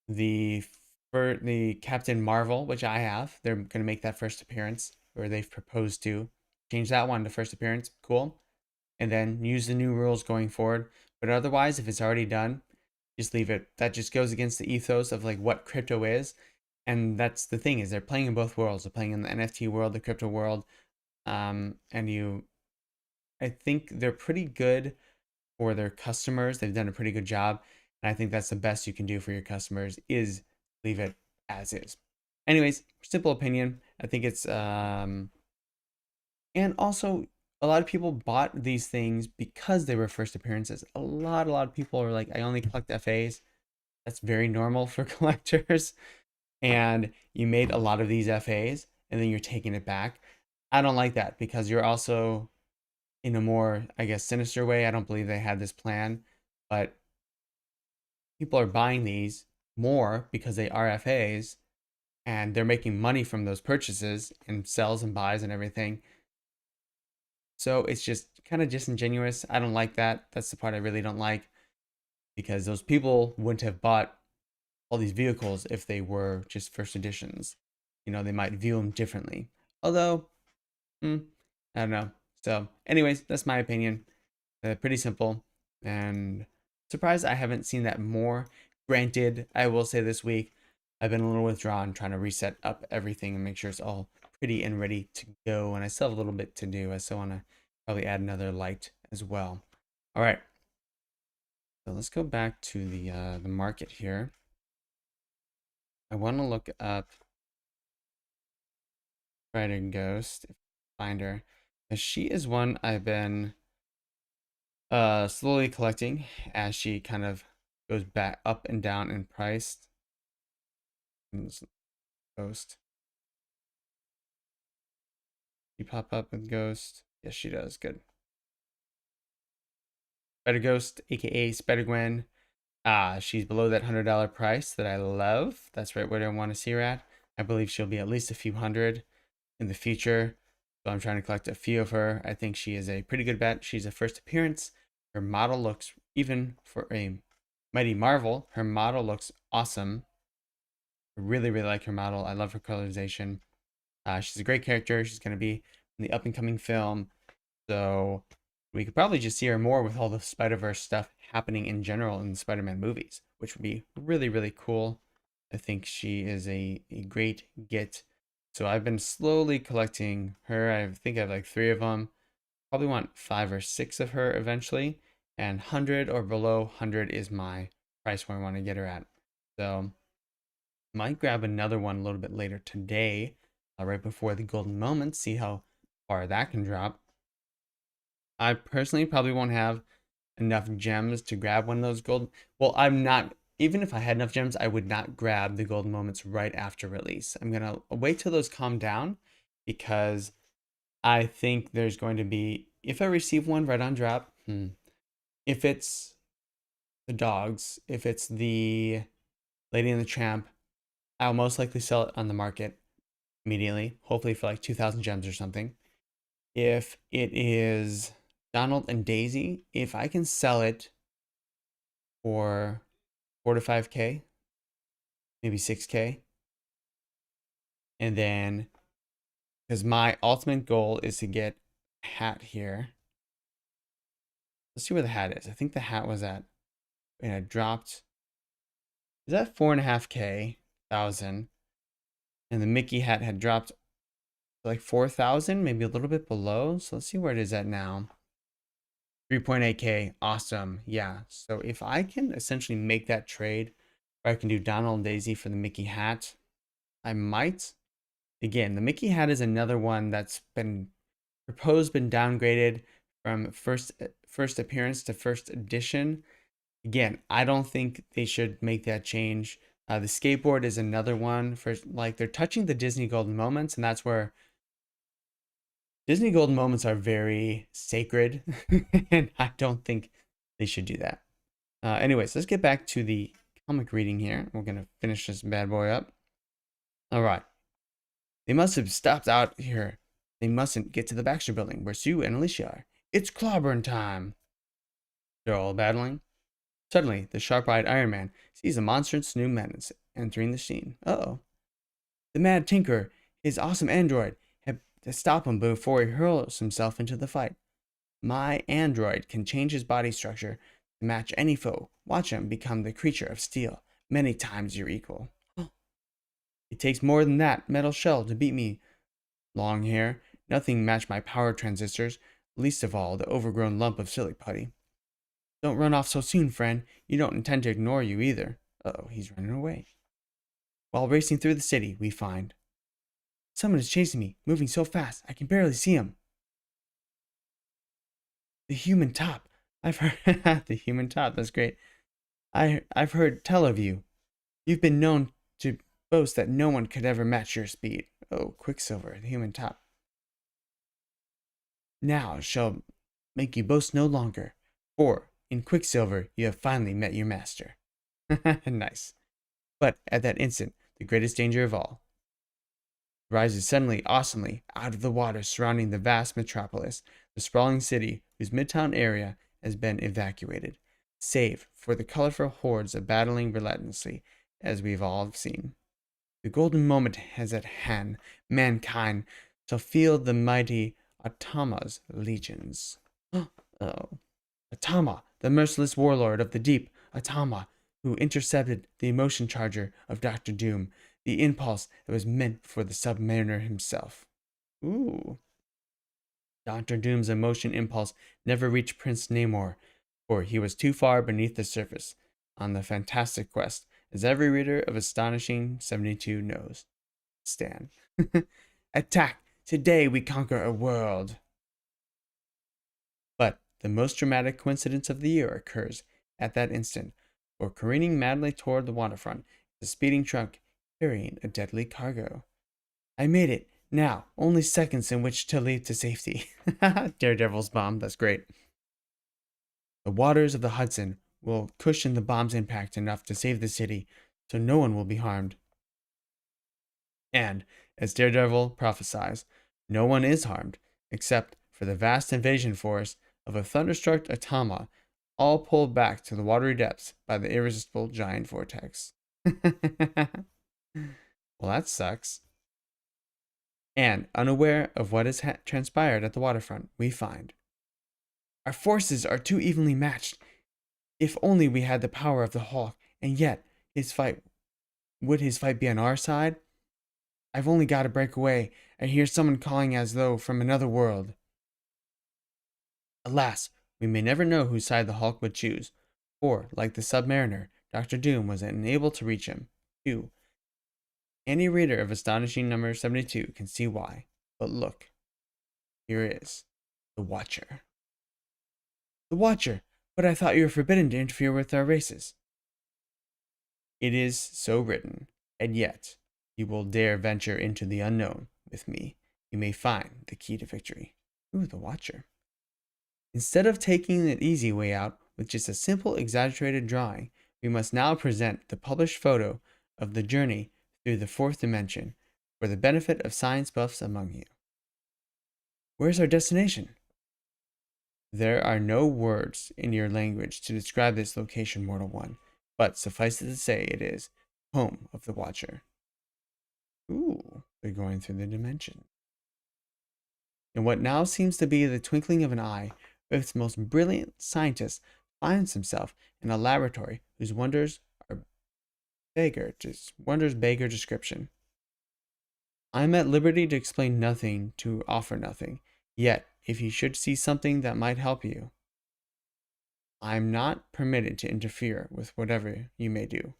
the for the Captain Marvel, which I have, they're gonna make that first appearance, or they've proposed to change that one to first appearance. Cool. And then use the new rules going forward. But otherwise, if it's already done, just leave it. That just goes against the ethos of like what crypto is. And that's the thing, is they're playing in both worlds. They're playing in the NFT world, the crypto world. And I think they're pretty good for their customers. They've done a pretty good job. And I think that's the best you can do for your customers, is leave it as is. Anyways, simple opinion. I think it's, and also a lot of people bought these things because they were first appearances. A lot of people are like, I only collect FAs. That's very normal for collectors. And you made a lot of these FAs and then you're taking it back. I don't like that, because you're also, in a more, I guess, sinister way. I don't believe they had this plan, but people are buying these more because they are FAs, and they're making money from those purchases and sells and buys and everything. So it's just kind of disingenuous. I don't like that. That's the part I really don't like, because those people wouldn't have bought all these vehicles if they were just first editions. You know, they might view them differently. Although, I don't know. So, anyways, that's my opinion. Pretty simple, and surprised I haven't seen that more. Granted, I will say this week I've been a little withdrawn, trying to reset up everything and make sure it's all pretty and ready to go. And I still have a little bit to do. I still want to probably add another light as well. All right. So let's go back to the market here. I want to look up Spider Ghost, if I find her. She is one I've been slowly collecting as she kind of goes back up and down in price. Ghost. She pop up with Ghost? Yes, she does. Good. Spider Ghost, aka Spider Gwen. She's below that $100 price that I love. That's right where I want to see her at. I believe she'll be at least a few hundred in the future. So I'm trying to collect a few of her. I think she is a pretty good bet. She's a first appearance. Her model looks, even for a Mighty Marvel, her model looks awesome. I really, really like her model. I love her colorization. She's a great character. She's going to be in the up and coming film. So we could probably just see her more with all the Spider-Verse stuff happening in general in the Spider-Man movies, which would be really, really cool. I think she is a great get. So I've been slowly collecting her. I think I have like 3 of them. Probably want 5 or 6 of her eventually. And 100 or below 100 is my price where I want to get her at. So might grab another one a little bit later today, right before the golden moment, see how far that can drop. I personally probably won't have enough gems to grab one of those gold. Well, I'm not, even if I had enough gems, I would not grab the golden moments right after release. I'm going to wait till those calm down because I think there's going to be, if I receive one right on drop, if it's the dogs, if it's the Lady and the Tramp, I'll most likely sell it on the market immediately, hopefully for like 2,000 gems or something. If it is Donald and Daisy, if I can sell it for 4 to 5K, maybe 6K, and then because my ultimate goal is to get a hat here. Let's see where the hat is. I think the hat was at, and it dropped. Is that 4.5K thousand? And the Mickey hat had dropped like 4,000, maybe a little bit below. So let's see where it is at now. 3.8K, awesome. Yeah. So if I can essentially make that trade, or I can do Donald and Daisy for the Mickey hat, I might. Again, the Mickey hat is another one that's been proposed, been downgraded from first appearance to first edition. Again, I don't think they should make that change. The skateboard is another one for like they're touching the Disney Golden Moments, and that's where Disney Golden Moments are very sacred, and I don't think they should do that. Anyways, let's get back to the comic reading here. We're gonna finish this bad boy up. All right. They must have stopped out here. They mustn't get to the Baxter building where Sue and Alicia are. It's clobberin' time. They're all battling. Suddenly, the sharp-eyed Iron Man sees a monstrous new menace entering the scene. Uh-oh. The Mad Tinker, his awesome android, had to stop him before he hurls himself into the fight. My android can change his body structure to match any foe. Watch him become the creature of steel, many times your equal. It takes more than that metal shell to beat me. Long hair, nothing match my power transistors, least of all the overgrown lump of silly putty. Don't run off so soon, friend. You don't intend to ignore you either. Uh-oh, he's running away. While racing through the city, we find someone is chasing me, moving so fast I can barely see him. The human top. I've heard the human top. That's great. I've heard tell of you. You've been known to boast that no one could ever match your speed. Oh, Quicksilver, the human top. Now shall make you boast no longer, for in Quicksilver you have finally met your master. Nice. But at that instant, the greatest danger of all rises suddenly, awesomely, out of the waters surrounding the vast metropolis, the sprawling city whose midtown area has been evacuated, save for the colorful hordes of battling relentlessly, as we've all seen. The golden moment is at hand. Mankind shall feel the mighty Atama's legions. Oh. Atama, the merciless warlord of the deep. Atama, who intercepted the emotion charger of Dr. Doom, the impulse that was meant for the submariner himself. Ooh. Dr. Doom's emotion impulse never reached Prince Namor, for he was too far beneath the surface on the fantastic quest, as every reader of Astonishing 72 knows. Stan. Attack! Today we conquer a world. But the most dramatic coincidence of the year occurs at that instant, for careening madly toward the waterfront is a speeding truck carrying a deadly cargo. I made it. Now, only seconds in which to leap to safety. Daredevil's bomb, that's great. The waters of the Hudson will cushion the bomb's impact enough to save the city, so no one will be harmed. And, as Daredevil prophesies, no one is harmed, except for the vast invasion force of a thunderstruck automa, all pulled back to the watery depths by the irresistible giant vortex. Well, that sucks. And, unaware of what has transpired at the waterfront, we find our forces are too evenly matched. If only we had the power of the Hulk, and yet would his fight be on our side? I've only got to break away. I hear someone calling as though from another world. Alas, we may never know whose side the Hulk would choose, for, like the Submariner, Dr. Doom was unable to reach him. 2. Any reader of Astonishing Number 72 can see why. But look, here is the Watcher. The Watcher! But I thought you were forbidden to interfere with our races. It is so written, and yet you will dare venture into the unknown with me. You may find the key to victory. Ooh, the Watcher. Instead of taking the easy way out with just a simple exaggerated drawing, we must now present the published photo of the journey through the fourth dimension for the benefit of science buffs among you. Where's our destination? There are no words in your language to describe this location, mortal one, but suffice it to say it is home of the Watcher. Ooh, they're going through the dimension. In what now seems to be the twinkling of an eye, Earth's most brilliant scientist finds himself in a laboratory whose wonders beggar description. I am at liberty to explain nothing, to offer nothing. Yet, if you should see something that might help you, I am not permitted to interfere with whatever you may do.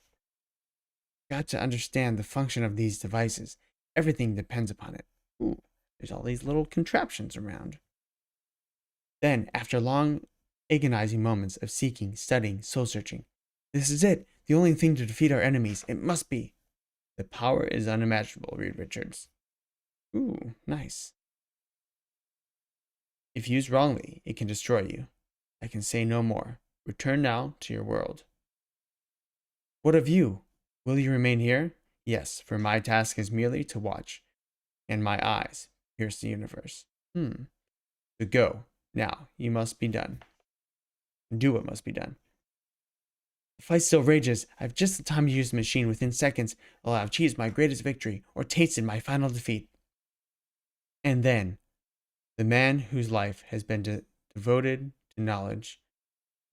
Got to understand the function of these devices. Everything depends upon it. Ooh, there's all these little contraptions around. Then, after long, agonizing moments of seeking, studying, soul-searching, this is it, the only thing to defeat our enemies. It must be. The power is unimaginable, Reed Richards. Ooh, nice. If used wrongly, it can destroy you. I can say no more. Return now to your world. What of you? Will you remain here? Yes, for my task is merely to watch, and my eyes pierce the universe. So go. Now, you must be done. Do what must be done. The fight still rages. I have just the time to use the machine. Within seconds, I'll have achieved my greatest victory, or tasted my final defeat. And then, the man whose life has been devoted to knowledge,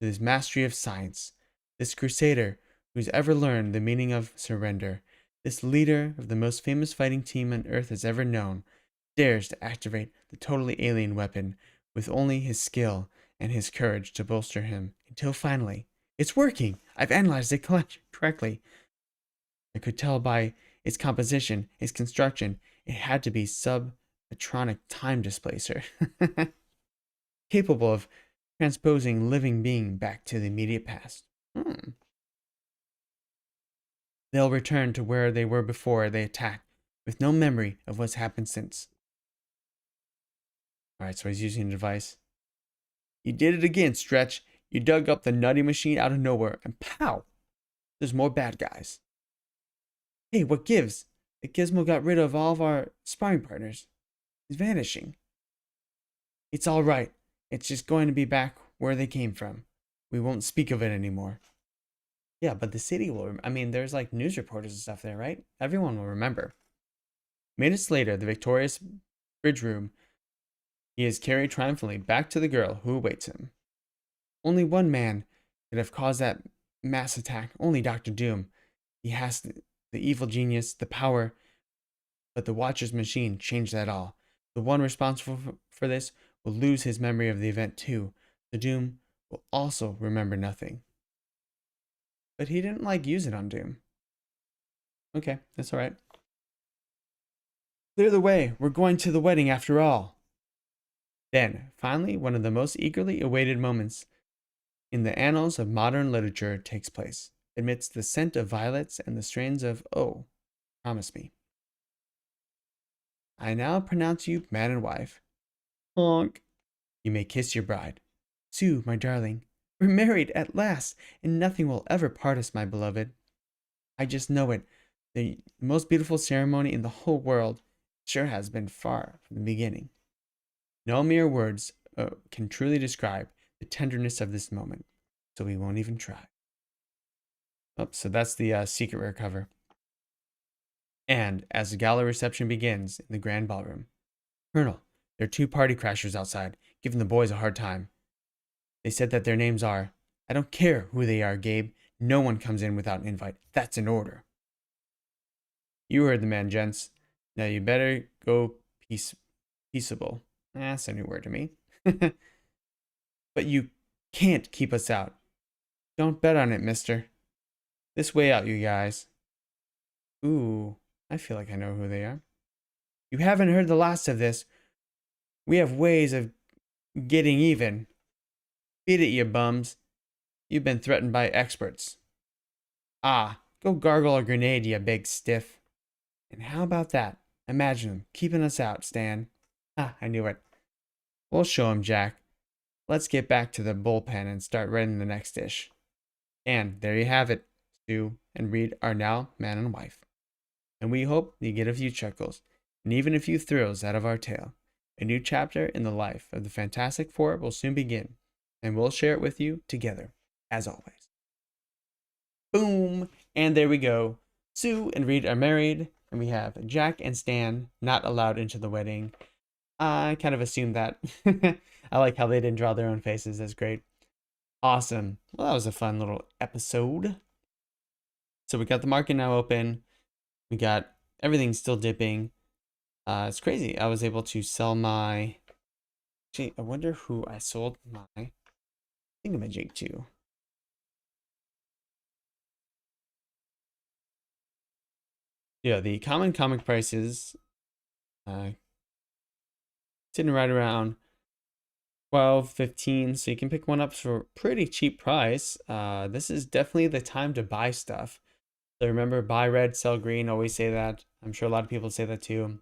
to his mastery of science, this crusader who's ever learned the meaning of surrender, this leader of the most famous fighting team on Earth has ever known, dares to activate the totally alien weapon with only his skill and his courage to bolster him, until finally, it's working! I've analyzed it correctly. I could tell by its composition, its construction, it had to be subatronic time displacer, capable of transposing living being back to the immediate past. They'll return to where they were before they attacked, with no memory of what's happened since. Alright, so he's using the device. You did it again, Stretch. You dug up the nutty machine out of nowhere, and pow! There's more bad guys. Hey, what gives? The Gizmo got rid of all of our sparring partners. He's vanishing. It's all right. It's just going to be back where they came from. We won't speak of it anymore. Yeah, but the city will. I mean, there's like news reporters and stuff there, right? Everyone will remember. Minutes later, the victorious bridge room, he is carried triumphantly back to the girl who awaits him. Only one man could have caused that mass attack. Only Dr. Doom. He has the evil genius, the power, but the Watcher's machine changed that all. The one responsible for this will lose his memory of the event too. The Doom will also remember nothing. But he didn't use it on Doom. Okay, that's alright. Clear the way. We're going to the wedding after all. Then, finally, one of the most eagerly awaited moments in the annals of modern literature takes place, amidst the scent of violets and the strains of "Oh, Promise Me." I now pronounce you man and wife. Honk. You may kiss your bride. Sue, my darling, we're married at last, and nothing will ever part us, my beloved. I just know it. The most beautiful ceremony in the whole world sure has been far from the beginning. No mere words can truly describe the tenderness of this moment, so we won't even try. Oh, so that's the secret rare cover. And as the gala reception begins in the grand ballroom, Colonel, there are two party crashers outside, giving the boys a hard time. They said that their names are, I don't care who they are, Gabe. No one comes in without an invite. That's an order. You heard the man, gents. Now you better go peaceable. That's a new word to me. But you can't keep us out. Don't bet on it, mister. This way out, you guys. Ooh, I feel like I know who they are. You haven't heard the last of this. We have ways of getting even. Beat it, you bums. You've been threatened by experts. Ah, go gargle a grenade, you big stiff. And how about that? Imagine them keeping us out, Stan. Ah, I knew it. We'll show him, Jack. Let's get back to the bullpen and start writing the next dish. And there you have it. Stu and Reed are now man and wife. And we hope you get a few chuckles and even a few thrills out of our tale. A new chapter in the life of the Fantastic Four will soon begin, and we'll share it with you together, as always. Boom! And there we go. Sue and Reed are married, and we have Jack and Stan not allowed into the wedding. I kind of assumed that. I like how they didn't draw their own faces. That's great. Awesome. Well, that was a fun little episode. So we got the market now open. We got everything still dipping. It's crazy. I was able to sell my... Actually, I wonder who I sold my thingamajig to. Yeah, the common comic prices sitting right around 12, 15, so you can pick one up for a pretty cheap price. This is definitely the time to buy stuff. So remember, buy red, sell green. Always say that. I'm sure a lot of people say that too.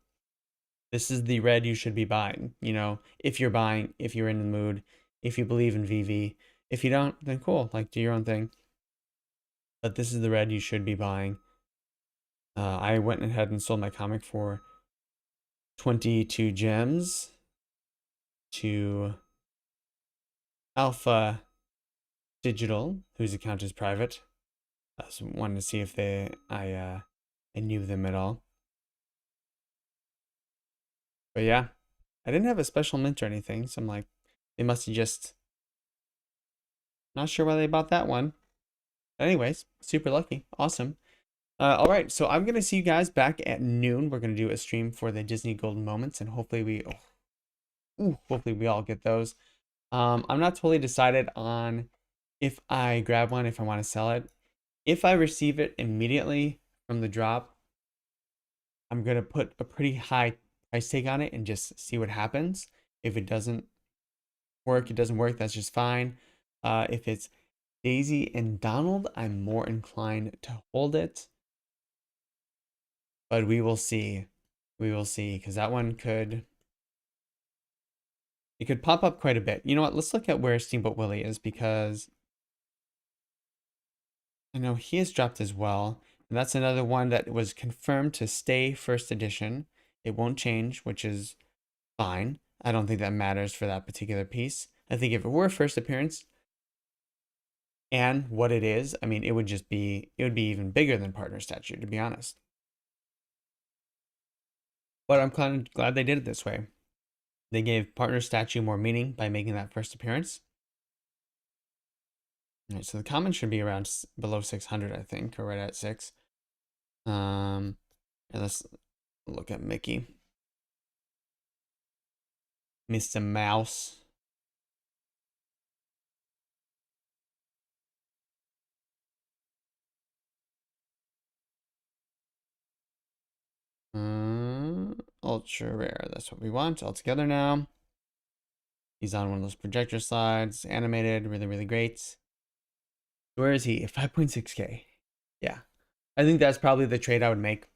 This is the red you should be buying. You know, if you're buying, if you're in the mood, if you believe in VeVe. If you don't, then cool. Like, do your own thing. But this is the red you should be buying. I went ahead and sold my comic for 22 gems to Alpha Digital, whose account is private. I just wanted to see if I knew them at all. But yeah, I didn't have a special mint or anything, so I'm like, they must have just, not sure why they bought that one. But anyways, super lucky, awesome. All right, so I'm gonna see you guys back at noon. We're gonna do a stream for the Disney Golden Moments, and hopefully hopefully we all get those. I'm not totally decided on if I grab one, if I want to sell it. If I receive it immediately from the drop, I'm gonna put a pretty high price tag on it and just see what happens. If it doesn't work, it doesn't work. That's just fine. If it's Daisy and Donald, I'm more inclined to hold it. But we will see. We will see, because that one could pop up quite a bit. You know what? Let's look at where Steamboat Willie is, because I know he has dropped as well. And that's another one that was confirmed to stay first edition. It won't change, which is fine. I don't think that matters for that particular piece. I think if it were first appearance and what it is, I mean, it would be even bigger than partner statue, to be honest. But I'm kind of glad they did it this way. They gave partner statue more meaning by making that first appearance. All right, so the common should be around below 600, I think, or right at 6. And let's look at Mickey. Mr. Mouse. ultra rare. That's what we want all together now. He's on one of those projector slides, animated, really, really great. Where is he? 5.6K. Yeah. I think that's probably the trade I would make.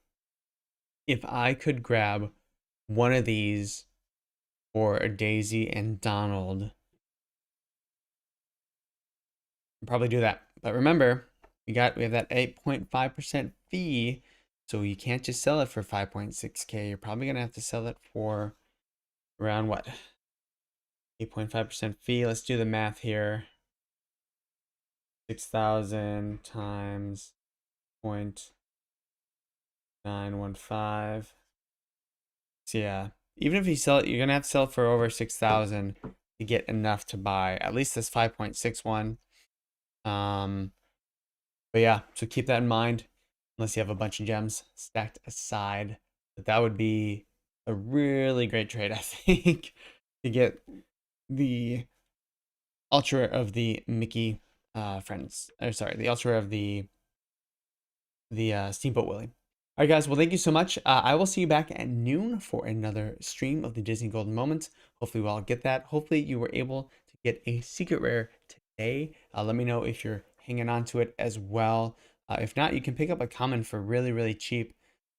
If I could grab one of these for a Daisy and Donald, I'd probably do that. But remember, we have that 8.5% fee, so you can't just sell it for 5.6K. You're probably gonna have to sell it for around what? 8.5% fee. Let's do the math here. 6,000 times 0.915. So yeah, even if you sell it, you're gonna have to sell it for over 6,000 to get enough to buy at least this 5.61. But yeah, so keep that in mind unless you have a bunch of gems stacked aside. But that would be a really great trade, I think, to get the ultra of the Mickey friends. Or sorry, the ultra of the Steamboat Willie. All right, guys. Well, thank you so much. I will see you back at noon for another stream of the Disney Golden Moments. Hopefully, we'll all get that. Hopefully, you were able to get a secret rare today. Let me know if you're hanging on to it as well. If not, you can pick up a common for really, really cheap.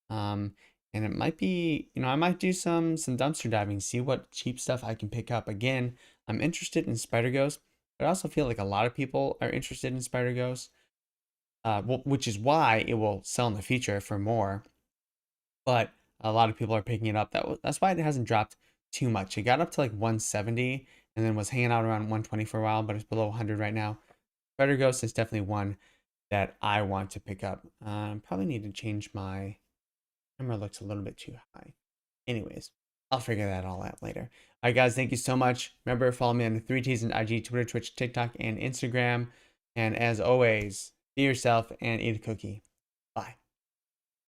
And it might be, I might do some dumpster diving, see what cheap stuff I can pick up. Again, I'm interested in Spider Ghost, but I also feel like a lot of people are interested in Spider Ghost. Which is why it will sell in the future for more. But a lot of people are picking it up. That's why it hasn't dropped too much. It got up to like 170 and then was hanging out around 120 for a while, but it's below 100 right now. Spider Ghost is definitely one that I want to pick up. Probably need to change my camera. Looks a little bit too high. Anyways, I'll figure that all out later. All right, guys, thank you so much. Remember, follow me on the 3Ts and IG, Twitter, Twitch, TikTok, and Instagram. And as always, be yourself and eat a cookie. Bye.